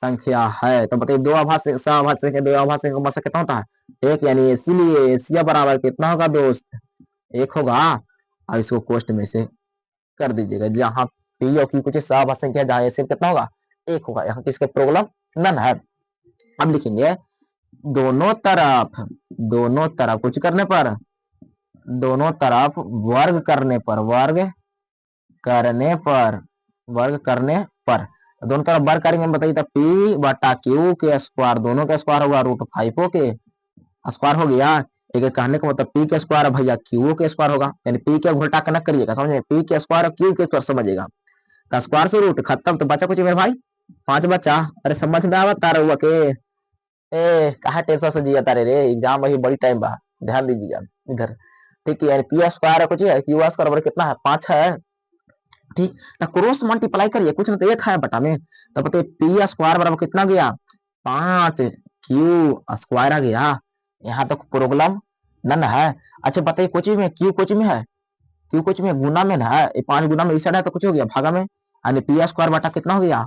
A: संख्या है। तो बताइए दो अभाज्य संख्या मतलब कितना होता है एक, यानी इसीलिए एशिया बराबर कितना होगा दोस्त, एक होगा। अब इसको कोष्ट में से कर दीजिएगा, जहां पी और क्यू कुछ अभाज्य संख्या जहां एशिया कितना होगा एक होगा, यहाँ किसके प्रॉब्लम नन है। अब लिखेंगे दोनों तरफ कुछ करने पर, दोनों तरफ वर्ग करने पर दोनों तरफ वर्ग करेंगे बताइए, तो पी बटा क्यू के स्क्वायर, दोनों का स्क्वायर होगा √5 के स्क्वायर हो गया। एक कहने का मतलब पी के स्क्वायर है भैया क्यू के स्क्वायर होगा, यानी पी के घुलटा कनक करिएगा, समझे, पी के स्क्वायर और क्यू के स्क्वायर समझिएगा, का स्क्वायर से रूट खत्म, तो बचा कुछ मेरे भाई 5 बचा। अरे समझ में आवत तारा हुआ के कहा टेंशन से जिया तारे रे, एग्जाम वही बड़ी टाइम बा, ध्यान दीजिएगा इधर, ठीक है। क्यू स्क्वायर है कुछ है, क्यू स्क्वायर बराबर कितना है 5 है, ठीक। तो क्रॉस मल्टीप्लाई करिए, कुछ नहीं तो एक है बटा में, तो बताइए पी स्क्वायर बराबर कितना गया 5, क्यू स्क्वायर आ गया, यहाँ तक प्रॉब्लम नन है। अच्छा बताइए कुछ में क्यू कुछ में है, क्यू कुछ में गुना में ना है, 5 गुना में इस साइड है तो कुछ हो गया भागा में, यानी पी स्क्वायर बटा कितना हो गया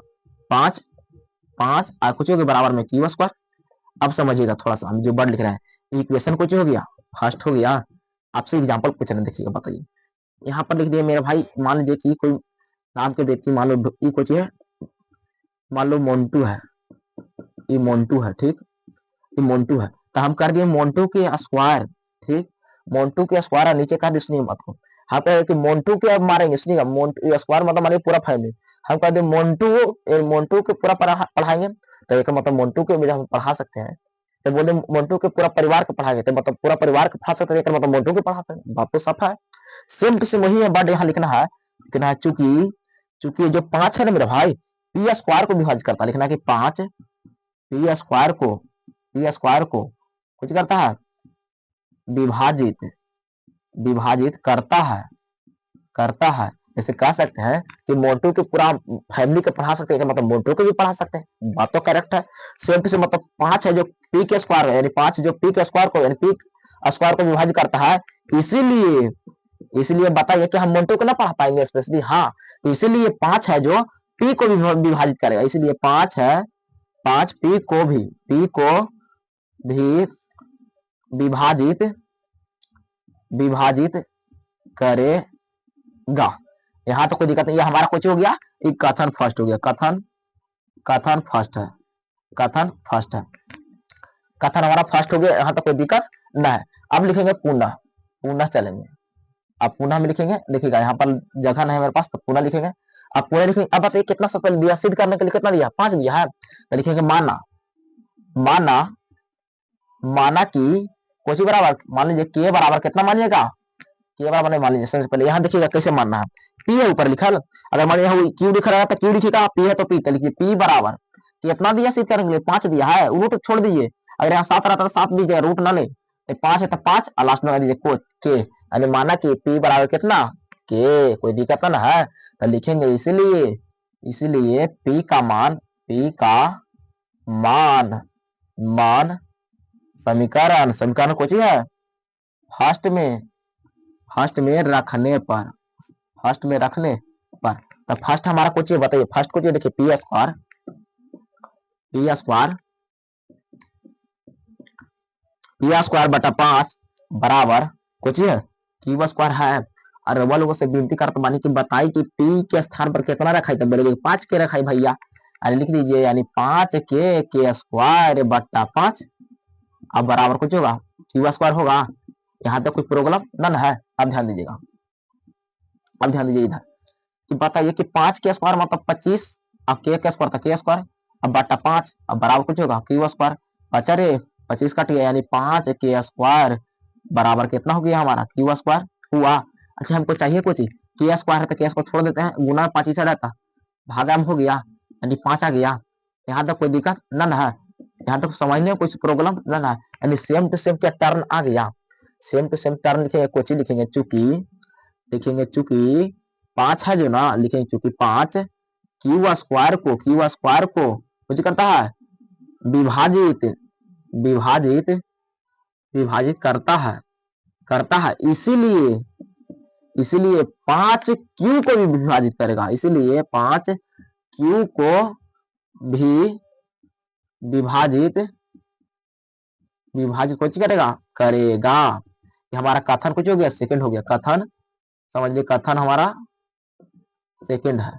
A: 5 कुछ हो गया बराबर में क्यू स्क्वायर। अब समझिएगा थोड़ा सा, हम जो वर्ड लिख रहे हैं इक्वेशन कुछ हो गया फर्स्ट हो गया। आपसे एग्जांपल पूछ रहे देखिएगा, बताइए यहाँ पर लिख दिए मेरे भाई, मान लीजिए कि कोई नाम के व्यक्ति, मान लो ये कुछ है, मान लो मोन्टू है, ये मोन्टू है, ठीक, ये मोन्टू है, तो हम कर दिए मोन्टू के स्क्वायर, ठीक, मोन्टू के स्क्वायर नीचे कर दी, सुनिए बात को, हम कह कि मोन्टू के अब मारेंगे, सुनिएगा मोन्टू स्क्वायर मतलब मानिए पूरा फैमिली, हम कह दे मोन्टू के पूरा पढ़ाएंगे, तो एक मतलब मोन्टू के हम पढ़ा सकते हैं, तो बोले मोन्टू के पूरा परिवार को पढ़ाएंगे, तो मतलब पूरा परिवार को पढ़ा सकते हैं, मतलब मोन्टू को पढ़ा सकते हैं, बात तो सफा है। सेम टू सेम वही है, बट यहाँ लिखना है चूंकि चूंकि जो 5 है ना मेरा भाई पी स्क्वायर को विभाजित करता है, लिखना है कि 5 पी स्क्वायर को कुछ करता है विभाजित करता है। जैसे कह सकते हैं कि मोन्टू के पूरा फैमिली को पढ़ा सकते हैं, मतलब मोन्टू को भी पढ़ा सकते हैं, बात तो करेक्ट है। सेम टू सेम मतलब 5 है जो पी के स्क्वायर है, यानी 5 जो पी के स्क्वायर को, यानी पी स्क्वायर को विभाजित करता है, इसीलिए बताइए कि हम मोन्टू को ना पढ़ा पाएंगे स्पेशली, हाँ, तो इसीलिए 5 है जो पी को भी विभाजित करेगा, इसीलिए 5 है, 5 पी को भी विभाजित करेगा। यहाँ तो कोई दिक्कत नहीं है, हमारा कुछ हो गया, एक कथन फर्स्ट हो गया, कथन हमारा फर्स्ट हो गया, यहाँ तो कोई दिक्कत न है। अब लिखेंगे पुनः चलेंगे, अब पुनः में लिखेंगे, देखिएगा यहाँ पर जगह नहीं है मेरे पास, तो पुनः लिखेंगे। अब पुनः लिखेंगे, अब बताइए कितना सफल दिया, सिद्ध करने के लिए कितना दिया 5 दिया है, तो लिखेंगे माना कि कुछ बराबर, मान लीजिए के बराबर कितना मानिएगा, के बराबर नहीं मान लीजिए, सबसे पहले यहाँ देखिएगा कैसे मानना है, पी है ऊपर लिखल, अगर मान लीजिए क्यू लिखा रहा तो क्यू लिखिएगा, पी है तो पी, तो लिखिए पी बराबर कितना दिया सिद्ध करेंगे 5 दिया है, रूट छोड़ दीजिए, अगर यहाँ 7 रहता तो 7 दीजिए, रूट ना ले, 5 है तो 5 और लास्ट में दीजिए के, यानी माना कि पी बराबर कितना के, कोई दिक्कत ना है, तो लिखेंगे इसीलिए पी का मान समीकरण कुछ है फर्स्ट में रखने पर, तो फर्स्ट हमारा कुछ बताइए, फर्स्ट कुछ देखिए पी स्क्वायर बटा 5 बराबर कुछ है क्यू स्क्वायर है, और रउआ लोगों से विनती करता बानी कि बताई कि पी के स्थान पर कितना रखाई, तो बोले 5 के रखाई भैया, अरे लिख दीजिए, यानी 5 के स्क्वायर बटा 5, अब बराबर कुछ होगा क्यू स्क्वायर होगा। यहाँ तक कोई प्रॉब्लम नन है। अब ध्यान दीजिए इधर कि बताइए कि 5 के स्क्वायर मतलब 25, अब के स्क्वायर था के स्क्वायर, अब बटा 5, अब बराबर कुछ होगा क्यू स्क्वायर, बचा रे 25 कट गया, यानी 5 के स्क्वायर बराबर कितना हो गया हमारा क्यू स्क्वायर हुआ। अच्छा हमको चाहिए कुछ के स्क्वायर है तो के को छोड़ देते हैं, गुना 5 ही रहता, भागा में हो गया यानी 5 आ गया। यहाँ तक कोई दिक्कत ना ना है, यहाँ तक समझने में कुछ प्रॉब्लम ना ना है, यानी सेम टू सेम क्या टर्न आ गया, सेम टू सेम टर्न लिखेंगे, कुछ लिखेंगे चूंकि, लिखेंगे चूंकि 5 है जो ना, लिखेंगे चूंकि 5 क्यू स्क्वायर को कुछ करता है विभाजित, विभाजित विभाजित करता है, इसीलिए इसीलिए 5 क्यू को भी विभाजित करेगा, इसीलिए 5 क्यू को भी विभाजित विभाजित कुछ करेगा करेगा। ये हमारा कथन कुछ हो गया, सेकंड हो गया कथन, समझ लीजिए कथन हमारा सेकंड है।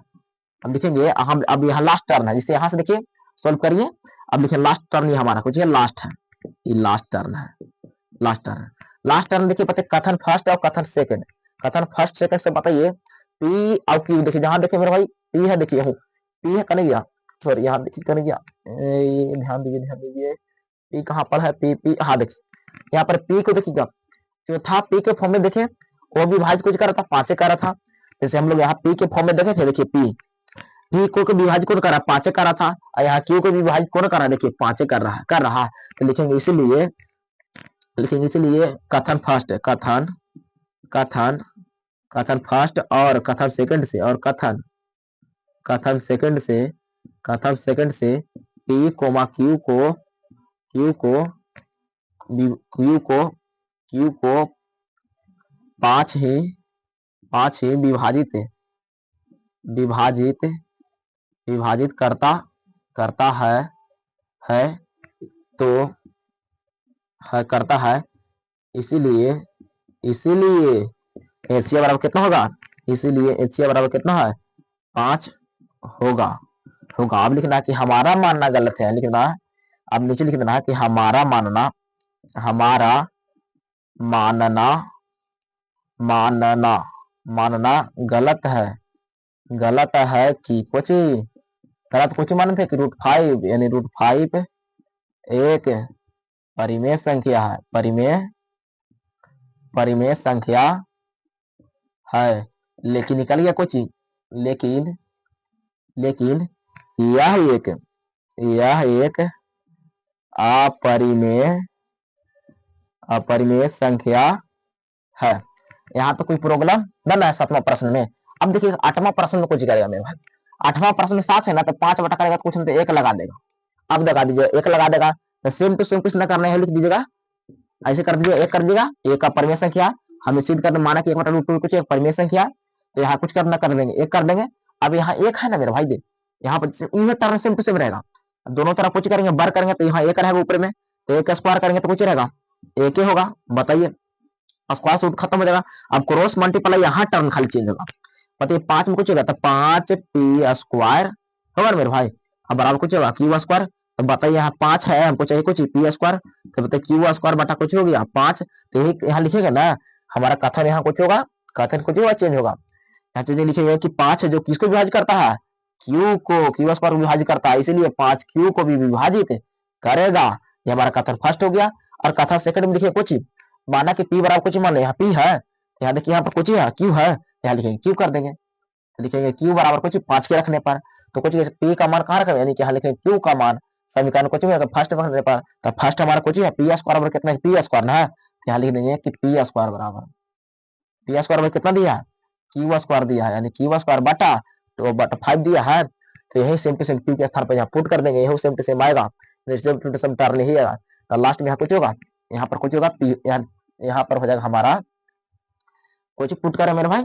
A: अब लिखेंगे हम, अब यहाँ लास्ट टर्न है, जिसे यहाँ से देखिए सोल्व करिए। अब लिखे लास्ट टर्न ये हमारा कुछ है, लास्ट है, ये लास्ट टर्न है, लास्ट टर्न, लास्ट टर्न देखिए पता कथन फर्स्ट और कथन सेकंड, कथन फर्स्ट सेकंड से बताइए पी और क्यू, देखिए जहां देखिए मेरे भाई पी है, देखिए पी है कने गया, सॉरी यहाँ देखिए कने गया, ये ध्यान दीजिए पी कहाँ पर है, पी पी, हाँ देखिए यहाँ पर पी को देखिएगा जो था पी के फॉर्म में देखे वो विभाजित कुछ कर रहा था, 5 कर रहा था, जैसे हम लोग यहाँ पी के फॉर्म में देखे थे, देखिए पी को विभाजित कौन कर रहा है, 5 कर रहा था, और यहाँ क्यू को विभाजित कौन कर रहा है, देखिए 5 कर रहा है, तो लिखेंगे इसीलिए कथन फर्स्ट, कथन कथन फर्स्ट और कथन सेकंड से, और कथन सेकंड से पी कोमा क्यू को 5 ही विभाजित करता है तो करता है, इसीलिए एशिया बराबर कितना होगा, इसीलिए एशिया बराबर कितना है 5 होगा। अब लिखना है कि हमारा मानना गलत है, लिखना, अब नीचे लिख देना है कि हमारा मानना गलत है कि कुछ गलत कुछ मानते थे कि √5 यानी √5 एक परिमेय संख्या है, परिमेय संख्या है, लेकिन निकल गया कुछ, लेकिन यह एक अपरिमेय संख्या है। यहाँ तो कोई प्रॉब्लम ना है 7वां प्रश्न में। अब देखिए 8वां प्रश्न में कुछ करेगा मेरे भाई, 8वां प्रश्न में 7 है ना, तो 5 बटा करेगा तो कुछ नहीं तो 1 लगा देगा, अब लगा दीजिए 1 लगा देगा, तो सेम टू सेम कुछ ना करना है, लिख दीजिएगा ऐसे कर दीजिए, 1 कर दीजिएगा, 1 का परिमेय संख्या हमें सिद्ध करना, माना कि 1 बटा √2 कुछ एक परिमेय संख्या, तो यहाँ कुछ करना कर देंगे 1 कर देंगे। अब यहाँ 1 है ना मेरे भाई, देख यहाँ पर टर्म सेम टू सेम रहेगा, दोनों तरफ कुछ करेंगे बर करेंगे तो यहाँ 1 रहेगा ऊपर में, तो 1 स्क्वायर करेंगे तो कुछ रहेगा 1 ही होगा, बताइए स्क्वायर रूट खत्म हो जाएगा। अब क्रॉस मल्टीप्लाई यहाँ टर्म खाली चेंज होगा, बताइए 5 में कुछ होगा तो 5 पी स्क्वायर होगा मेरे भाई, अब बराबर कुछ होगा क्यू स्क्वायर, तो बताइए यहाँ 5 है, हमको चाहिए कुछ पी स्क्वायर, तो बताइए क्यू स्क्वायर बटा कुछ हो गया 5, तो यही यहाँ लिखेगा ना, हमारा कथन यहाँ कुछ होगा, कथन कुछ होगा चेंज होगा, यहाँ चीजें लिखेगा कि 5 है जो किसको विभाजित करता है, क्यू स्क्वायर विभाजित करता है, इसीलिए 5 क्यू को भी विभाजित करेगा, ये हमारा कथन फर्स्ट हो गया। और कथन सेकंड में लिखिए कुछ, माना कि पी बराबर कुछ, मान यहाँ पी है, यहाँ देखिए यहाँ पर कुछ है क्यू है, यहाँ लिखेंगे क्यू कर देंगे, लिखेंगे क्यू बराबर कुछ 5 के रखने पर, तो कुछ पी का मान कहाँ रखेंगे, यानी कि यहाँ लिखेंगे क्यू का मान, समीकरण कुछ है तो फर्स्ट रखने पर, तो फर्स्ट हमारा कुछ है पी स्क्वायर बराबर कितना है, पी स्क्वायर ना है, यहाँ लिख देंगे कि पी स्क्वायर बराबर कितना दिया है, क्यू स्क्वायर दिया है, यानी क्यू स्क्वायर बटा तो बटा 5 दिया है, तो यही सेम टू सेम क्यू के स्थान पर यहाँ पुट कर देंगे, यही सेम टू सेम आएगा, सेम टू सेम टर्न ही आएगा, तो लास्ट में यहाँ कुछ होगा, यहाँ पर कुछ होगा पी, यहाँ पर हो जाएगा हमारा कुछ पुट करें मेरे भाई,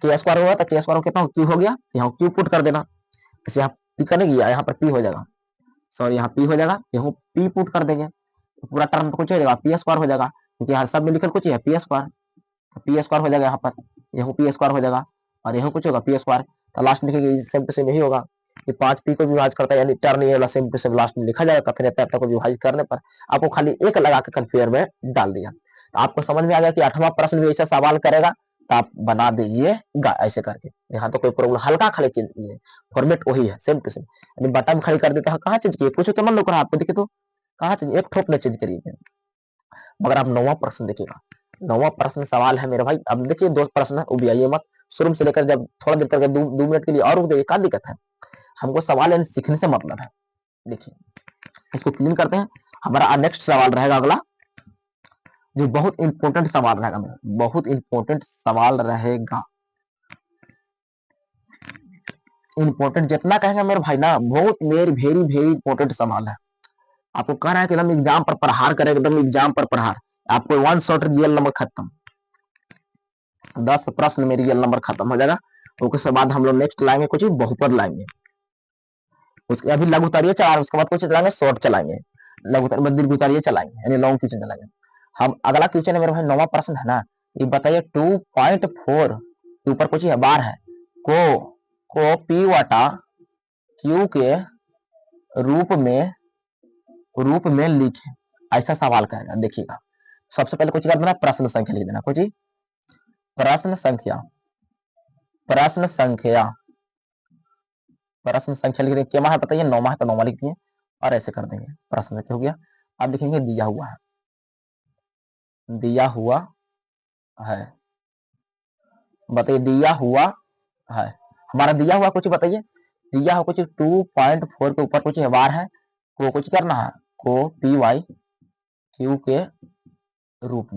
A: के स्क्वायर होगा तो के स्क्वायर कितना क्यू हो गया, यहाँ क्यू पुट कर देना, इसे यहाँ पी करने गया, यहाँ पर पी हो जाएगा, सॉरी यहाँ पी हो जाएगा, यहाँ पी पुट कर देंगे, तो पूरा टर्म कुछ हो जाएगा पी स्क्वायर हो जाएगा, क्योंकि यहाँ सब में लिखल कुछ है पी स्क्वायर, तो पी स्क्वायर हो जाएगा, यहाँ पर यहाँ पी स्क्वायर हो जाएगा, और यहाँ कुछ होगा पी स्क्वायर, तो लास्ट में लिखेंगे सेम टू सेम यही होगा कि 5 पी को विभाजित करता है, यानी टर्न ये वाला सेम टू सेम लास्ट में लिखा जाएगा, फिर तब को विभाजित करने पर आपको खाली 1 लगा के कंपेयर में डाल दिया, तो आपको समझ में आ गया कि 8वां प्रश्न भी ऐसा सवाल करेगा, तो आप बना दीजिएगा ऐसे करके, यहाँ तो कोई प्रॉब्लम, हल्का खाली चेंज किए, फॉर्मेट वही है सेम टू सेम, यानी बटन खाली कर देते हैं, कहाँ चेंज किए पूछो तो मन लो करा आपको, देखिए तो कहाँ चेंज, एक ठोप में चेंज करिए, मगर आप 9वां प्रश्न देखिएगा, 9वां प्रश्न सवाल है मेरे भाई। अब देखिए 2 प्रश्न है, उबियाइए मत। शुरू से लेकर जब थोड़ा देर करके 2 मिनट के लिए और रुक जाइए, क्या दिक्कत है? हमको सवाल यानी सीखने से मतलब है। देखिए, इसको क्लीन करते हैं। हमारा नेक्स्ट सवाल रहेगा अगला, जो बहुत इंपॉर्टेंट सवाल रहेगा मेरा, बहुत इंपॉर्टेंट सवाल रहेगा। इंपॉर्टेंट जितना कहेंगे मेरे भाई ना, बहुत वेरी वेरी वेरी इंपॉर्टेंट सवाल है। आपको कह रहा है कि एकदम एग्जाम पर प्रहार करें, एकदम एग्जाम पर प्रहार। आपको 1 शॉट रियल नंबर खत्म, 10 प्रश्न में रियल नंबर खत्म हो जाएगा। उसके बाद हम लोग नेक्स्ट लाएंगे कुछ बहुपद लाएंगे, उसके अभी लघु उतारिये चला, उसके बाद कुछ चलाएंगे शॉर्ट चलाएंगे, लघु दीर्घ उतारिये चलाएंगे, यानी लॉन्ग क्वेश्चन चलाएंगे हम। अगला क्वेश्चन है मेरे भाई 9वां प्रश्न है ना, ये बताइए 2.4 के ऊपर कुछ है बार है, को पी वाटा क्यू के रूप में लिखे, ऐसा सवाल कहेगा। देखिएगा, सबसे पहले कुछ कर देना, प्रश्न संख्या लिख देना, कुछ प्रश्न संख्या, प्रश्न संख्या, प्रश्न संख्या लिख देंगे। क्या है बताइए? 9 है तो 9 लिख दिए और ऐसे कर देंगे, प्रश्न संख्या हो गया। अब लिखेंगे दिया हुआ है, दिया हुआ है, बताइए दिया हुआ है। हमारा दिया हुआ कुछ बताइए, दिया हुआ कुछ 2.4 के ऊपर कुछ वार है, को कुछ करना है, को पी वाई क्यू के रूप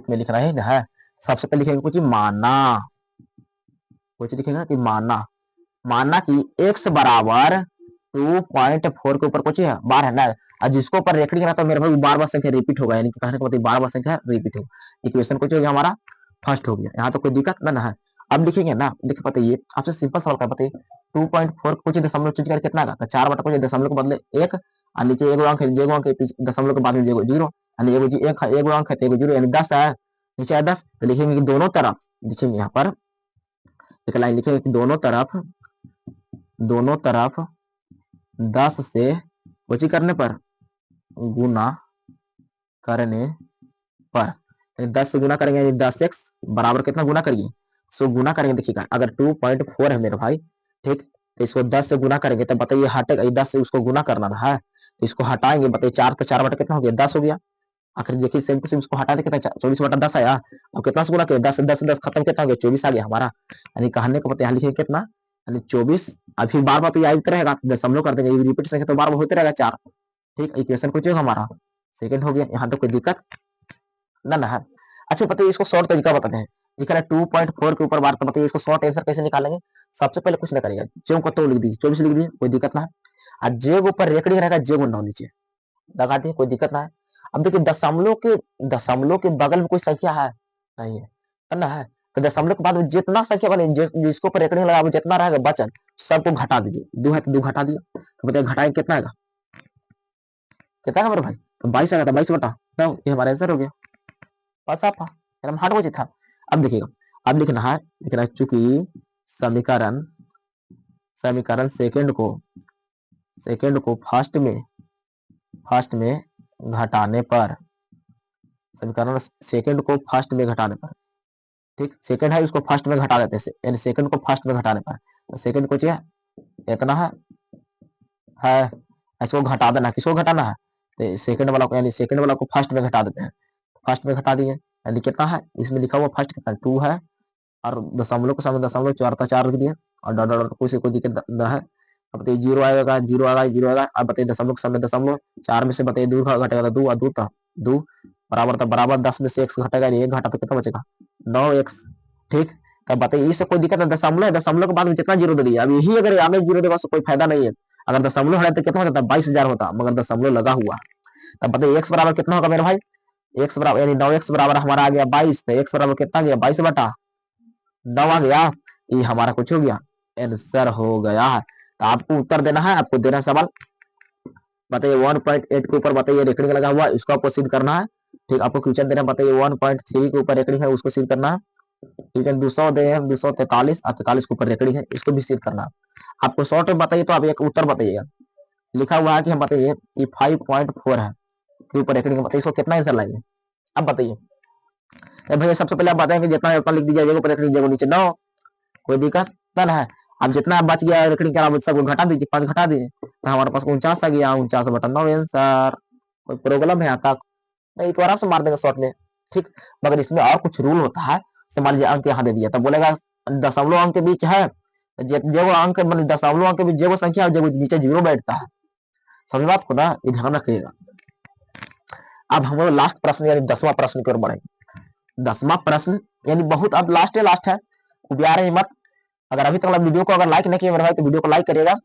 A: में लिखना है। सबसे पहले लिखेंगे कुछ माना, कुछ लिखेंगे कि माना कि x बराबर 2.4 के ऊपर कुछ है बार है ना, और जिसको ऊपर रेकड़ी करना तो मेरे भाई बार बार संख्या रिपीट होगा, यानी कि कहने का मतलब बार बार संख्या रिपीट होगा। इक्वेशन कुछ हो गया हमारा, फर्स्ट हो गया, यहाँ तो कोई दिक्कत ना है। अब लिखेंगे ना, देखिए बताइए, आपसे सिंपल सवाल का बताइए, 2.4 कुछ दशमलव चेंज करके कितना आता है? 4 बटा कुछ दशमलव के बदले 1, और नीचे एगो अंक है, जेगो अंक दशमलव के बाद में जेगो जीरो, यानी एगो अंक है तो एगो जीरो, यानी 10 है, नीचे है 10। तो लिखेंगे कि दोनों तरफ, लिखेंगे यहाँ पर एक लाइन लिखेंगे कि दोनों तरफ 10 से कुछ करने पर, गुना करने पर, 10 से गुना करेंगे यानी 10x बराबर कितना गुना करेंगे, सो गुना करेंगे। देखिएगा, अगर 2.4 है मेरे भाई, ठीक, तो इसको 10 से गुना करेंगे तो बताइए हटेगा, 10 से उसको गुना करना है तो इसको हटाएंगे, बताइए 4 तो 4 बटा कितना हो गया, 10 हो गया। आखिर देखिए सेम टू सेम इसको हटा दे, कितना 24 बटा 10 आया, और कितना से गुना किया, 10 10 10 खत्म, कितना हो गया, 24 आ गया हमारा। यानी कहने को पता यहाँ लिखिए कितना, यानी 24। अब फिर बार बार तो याद रहेगा, दशमलव कर देंगे, रिपीट संख्या तो बार बार होते रहेगा 4, ठीक। इक्वेशन कुछ होगा हमारा, सेकंड हो गया, यहाँ तो कोई दिक्कत ना है। अच्छा बताइए, इसको शॉर्ट तरीका बताते हैं। लिखा है 2.4 के ऊपर बार, तो बताइए इसको शॉर्ट आंसर कैसे निकालेंगे? सबसे पहले कुछ ना करिएगा, जो को तो लिख दीजिए, 24 लिख दीजिए, कोई दिक्कत ना है। और जे के ऊपर रेकड़ी रहेगा, जे को नौ नीचे लगा दिए, कोई दिक्कत ना है। अब देखिए दशमलव के बगल में कोई संख्या है नहीं है ना, है तो दशमलव के बाद में जितना संख्या बने, जिसको पर रेकड़ी लगा जितना रहेगा बचन सबको घटा दीजिए, 2 है तो 2 घटा दिया, तो बताइए घटाएंगे कितना आएगा, कितना है मेरे भाई? तो 22 आएगा, 22 बटा 9, ये हमारा आंसर हो गया। बस आप एकदम हार्ड हो था। अब देखिएगा, अब लिखना है चूंकि समीकरण समीकरण सेकंड को फर्स्ट में घटाने पर, समीकरण सेकंड को फर्स्ट में घटाने पर, ठीक, सेकंड है उसको फर्स्ट में घटा देते हैं, यानी सेकंड को फर्स्ट में घटाने पर, तो सेकंड को चाहिए इतना है, इसको घटा देना, किसको घटाना है, तो सेकंड वाला को, यानी सेकंड वाला को फर्स्ट में घटा देते हैं, फर्स्ट में घटा दिए, यानी कितना है इसमें लिखा हुआ फर्स्ट कितना 2 है, और दशमलव के सामने दशमलव 4 का 4 रख दिए, और डॉट डॉट कोई दिक्कत न है। अब बताइए जीरो आएगा, जीरो आएगा, जीरो आएगा। अब बताइए दशमलव के सामने दशमलव, 4 में से बताइए 2 घटेगा तो 2, और 2 तो 2 बराबर, तो बराबर 10 में से x घटेगा, एक घटा तो कितना बचेगा 9x, ठीक। तब बताइए इससे कोई दिक्कत है, दशमलव के बाद में जितना जीरो दे दिया, अब यही अगर आगे जीरो देगा तो कोई फायदा नहीं है। अगर दशमलव है तो कितना हो जाता है, 22,000 होता, मगर दशमलव लगा हुआ। तब बताइए x बराबर कितना होगा मेरे भाई, x बराबर यानी 9x बराबर हमारा आ गया 22, तो x बराबर कितना गया 22 बटा 9 आ गया, ये हमारा कुछ हो गया, आंसर हो गया। तो आपको उत्तर देना है, आपको देना सवाल, बताइए 1.8 के ऊपर बताइए रेकड़ी लगा हुआ, इसको आपको सिद्ध करना है, ठीक। आपको क्वेश्चन देना, बताइए 1.3 के ऊपर रेकड़ी है, उसको सिद्ध करना है, ठीक है। 200 दे 243 और 43 के ऊपर रेकड़ी है, इसको भी सिद्ध करना है। आपको शॉर्ट में बताइए, तो आप एक उत्तर बताइएगा। लिखा हुआ है कि हम बताइए कि 5.4 है के ऊपर रेकड़ी, बताइए इसको कितना आंसर लाएंगे, अब बताइए। भैया सबसे पहले आप बताएंगे जितना उतना लिख दीजिए, जगह पर रेकड़ी जगह नीचे 9, कोई दिक्कत ना है। अब जितना बच गया रेकड़ी क्या सबको घटा दीजिए, 5 घटा दीजिए, तो हमारे पास 49 आ गया, 49 बटा 9 आंसर। कोई प्रॉब्लम है आता नहीं तो आराम से मार देंगे शॉर्ट में, ठीक। मगर इसमें और कुछ रूल होता है। मान लीजिए अंक यहाँ दे दिया, तब बोलेगा दशमलव अंक के बीच है, जो अंक दशमलव अंक के बीच जो संख्या जो नीचे जीरो बैठता है। समझ बात को ना, ये ध्यान रखिएगा। अब हम लोग लास्ट प्रश्न यानी 10वां प्रश्न की ओर बढ़ेंगे। 10वां प्रश्न यानी बहुत अब लास्ट है, उबिया रही मत। अगर अभी तक वीडियो को अगर लाइक नहीं किया मेरे भाई तो वीडियो को लाइक करिएगा,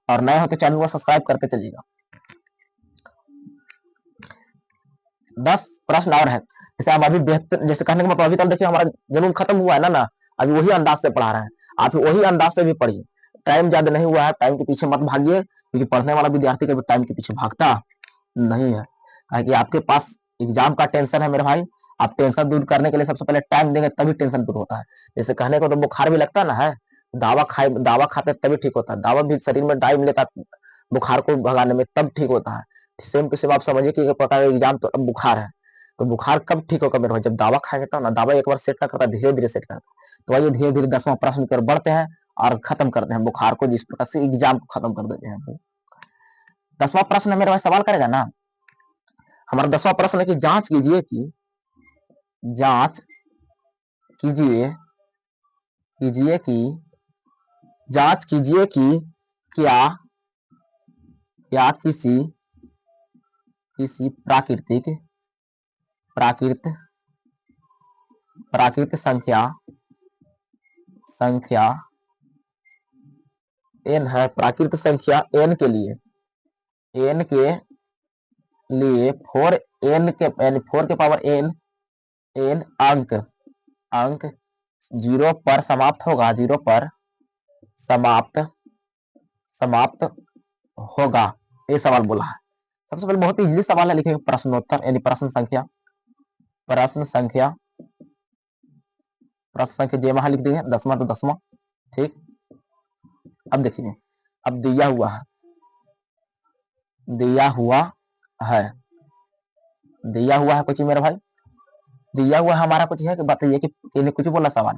A: और नए हो तो चैनल को सब्सक्राइब करते चलिएगा। 10 प्रश्न और है। जैसे हम अभी बेहतर, जैसे कहने का मतलब अभी तक देखिए हमारा जुनून खत्म हुआ है ना, अभी वही अंदाज से पढ़ा रहे हैं, आप वही अंदाज से भी पढ़िए। टाइम ज्यादा नहीं हुआ है, टाइम के पीछे मत भागिए, क्योंकि पढ़ने वाला विद्यार्थी कभी टाइम के पीछे भागता नहीं है। कि आपके पास एग्जाम का टेंशन है मेरे भाई, आप टेंशन दूर करने के लिए सबसे पहले टाइम देंगे तभी टेंशन दूर होता है। जैसे कहने को तो बुखार भी लगता ना है, दावा खाते तभी ठीक होता है, दावा भी शरीर में टाइम लेता बुखार को भगाने में, तब ठीक होता है। सेम टू सेम आप समझिए कि पता है एग्जाम तो अब बुखार है, तो बुखार कब ठीक होगा मेरे भाई, जब दावा खाएंगे तब ना। दावा एक बार सेट ना करता, धीरे धीरे सेट करता। तो आइए धीरे धीरे 10वां प्रश्न की ओर बढ़ते हैं और खत्म करते हैं बुखार को, जिस प्रकार से एग्जाम को खत्म कर देते हैं। 10वां प्रश्न मेरे भाई सवाल करेगा ना, हमारा 10वां प्रश्न है कि जांच कीजिए कि जांच कीजिए कीजिए कि जांच कीजिए कि क्या क्या किसी प्राकृत प्राकृत संख्या n है, प्राकृत संख्या n के लिए 4 के पावर n अंक 0 पर समाप्त होगा, 0 पर समाप्त होगा, ये सवाल बोला है। सबसे पहले बहुत ही इजी सवाल है, लिखेंगे प्रश्नोत्तर यानी प्रश्न संख्या जो वहां लिख देंगे 10वां तो 10वां। ठीक। अब देखिए, अब दिया हुआ है कुछ मेरे भाई, दिया हुआ हमारा कुछ है कि बताइए कि कुछ बोला सवाल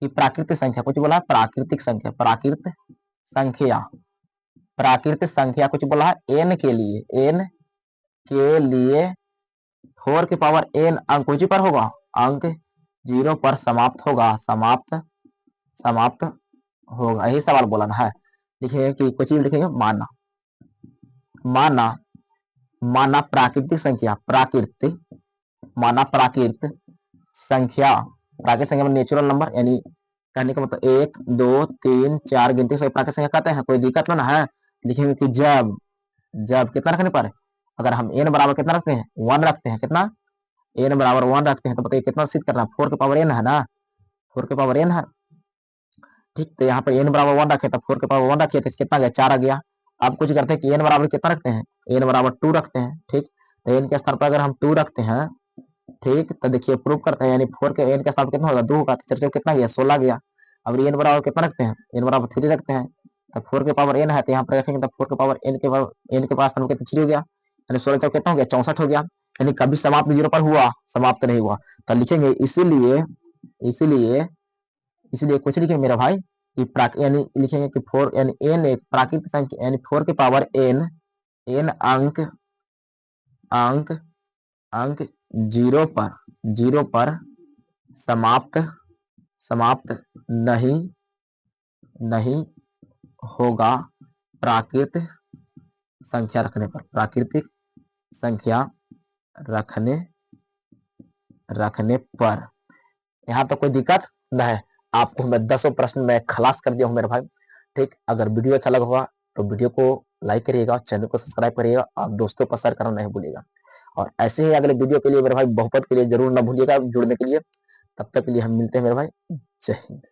A: कि प्राकृतिक संख्या, कुछ बोला प्राकृतिक संख्या कुछ बोला है n के लिए 4 के पावर n अंक कुछ पर होगा, अंक 0 पर समाप्त होगा, यही सवाल बोला ना है। लिखेंगे कि कुछ लिखेंगे माना प्राकृतिक संख्या में नेचुरल नंबर, यानी कहने का मतलब 1 2 3 4 गिनती से प्राकृतिक संख्या कहते हैं, कोई दिक्कत ना है। लिखेंगे कि जब कितना रखने पर, अगर हम n बराबर कितना रखते हैं 1 रखते हैं, कितना n बराबर 1 रखते हैं, तो बताइए कितना सिद्ध करना, 4 के पावर n है ना, 4 के पावर n है। ठीक, तो यहाँ पर n बराबर 1 रखे, तो 4 के पावर 1 रखिए तो कितना गया, 4 आ गया। अब कुछ करते हैं कि n बराबर कितना रखते हैं, n बराबर 2 रखते हैं। ठीक, तो n के स्थान पर अगर हम 2 रखते हैं, ठीक, तो देखिए प्रूव करते हैं, यानी 4 के n के स्थान पर कितना होगा 2 होगा, तो चर्चा कितना गया 16 गया। अब n बराबर कितना रखते हैं, n बराबर 3 रखते हैं, तो 4 के पावर n है, तो यहाँ पर रखेंगे तो 4 के पावर n के पास 3 हो गया, यानी 16 चौक कितना हो गया 64 हो गया। यानी कभी समाप्त 0 पर हुआ, समाप्त नहीं हुआ, तो लिखेंगे इसीलिए कुछ लिखेंगे मेरा भाई कि यानी लिखेंगे कि 4 यानी n एक प्राकृतिक संख्या, यानी 4 के पावर n अंक 0 पर समाप्त नहीं होगा, प्राकृतिक संख्या रखने पर। यहाँ तो कोई दिक्कत न है। आपको मैं 10 प्रश्न में खलास कर दिया हूँ मेरे भाई। ठीक, अगर वीडियो अच्छा लगा होगा तो वीडियो को लाइक करिएगा, चैनल को सब्सक्राइब करिएगा, और दोस्तों को शेयर करना नहीं भूलिएगा। और ऐसे ही अगले वीडियो के लिए मेरे भाई बहुपद के लिए जरूर ना भूलिएगा जुड़ने के लिए। तब तक के लिए हम मिलते हैं मेरे भाई। जय हिंद।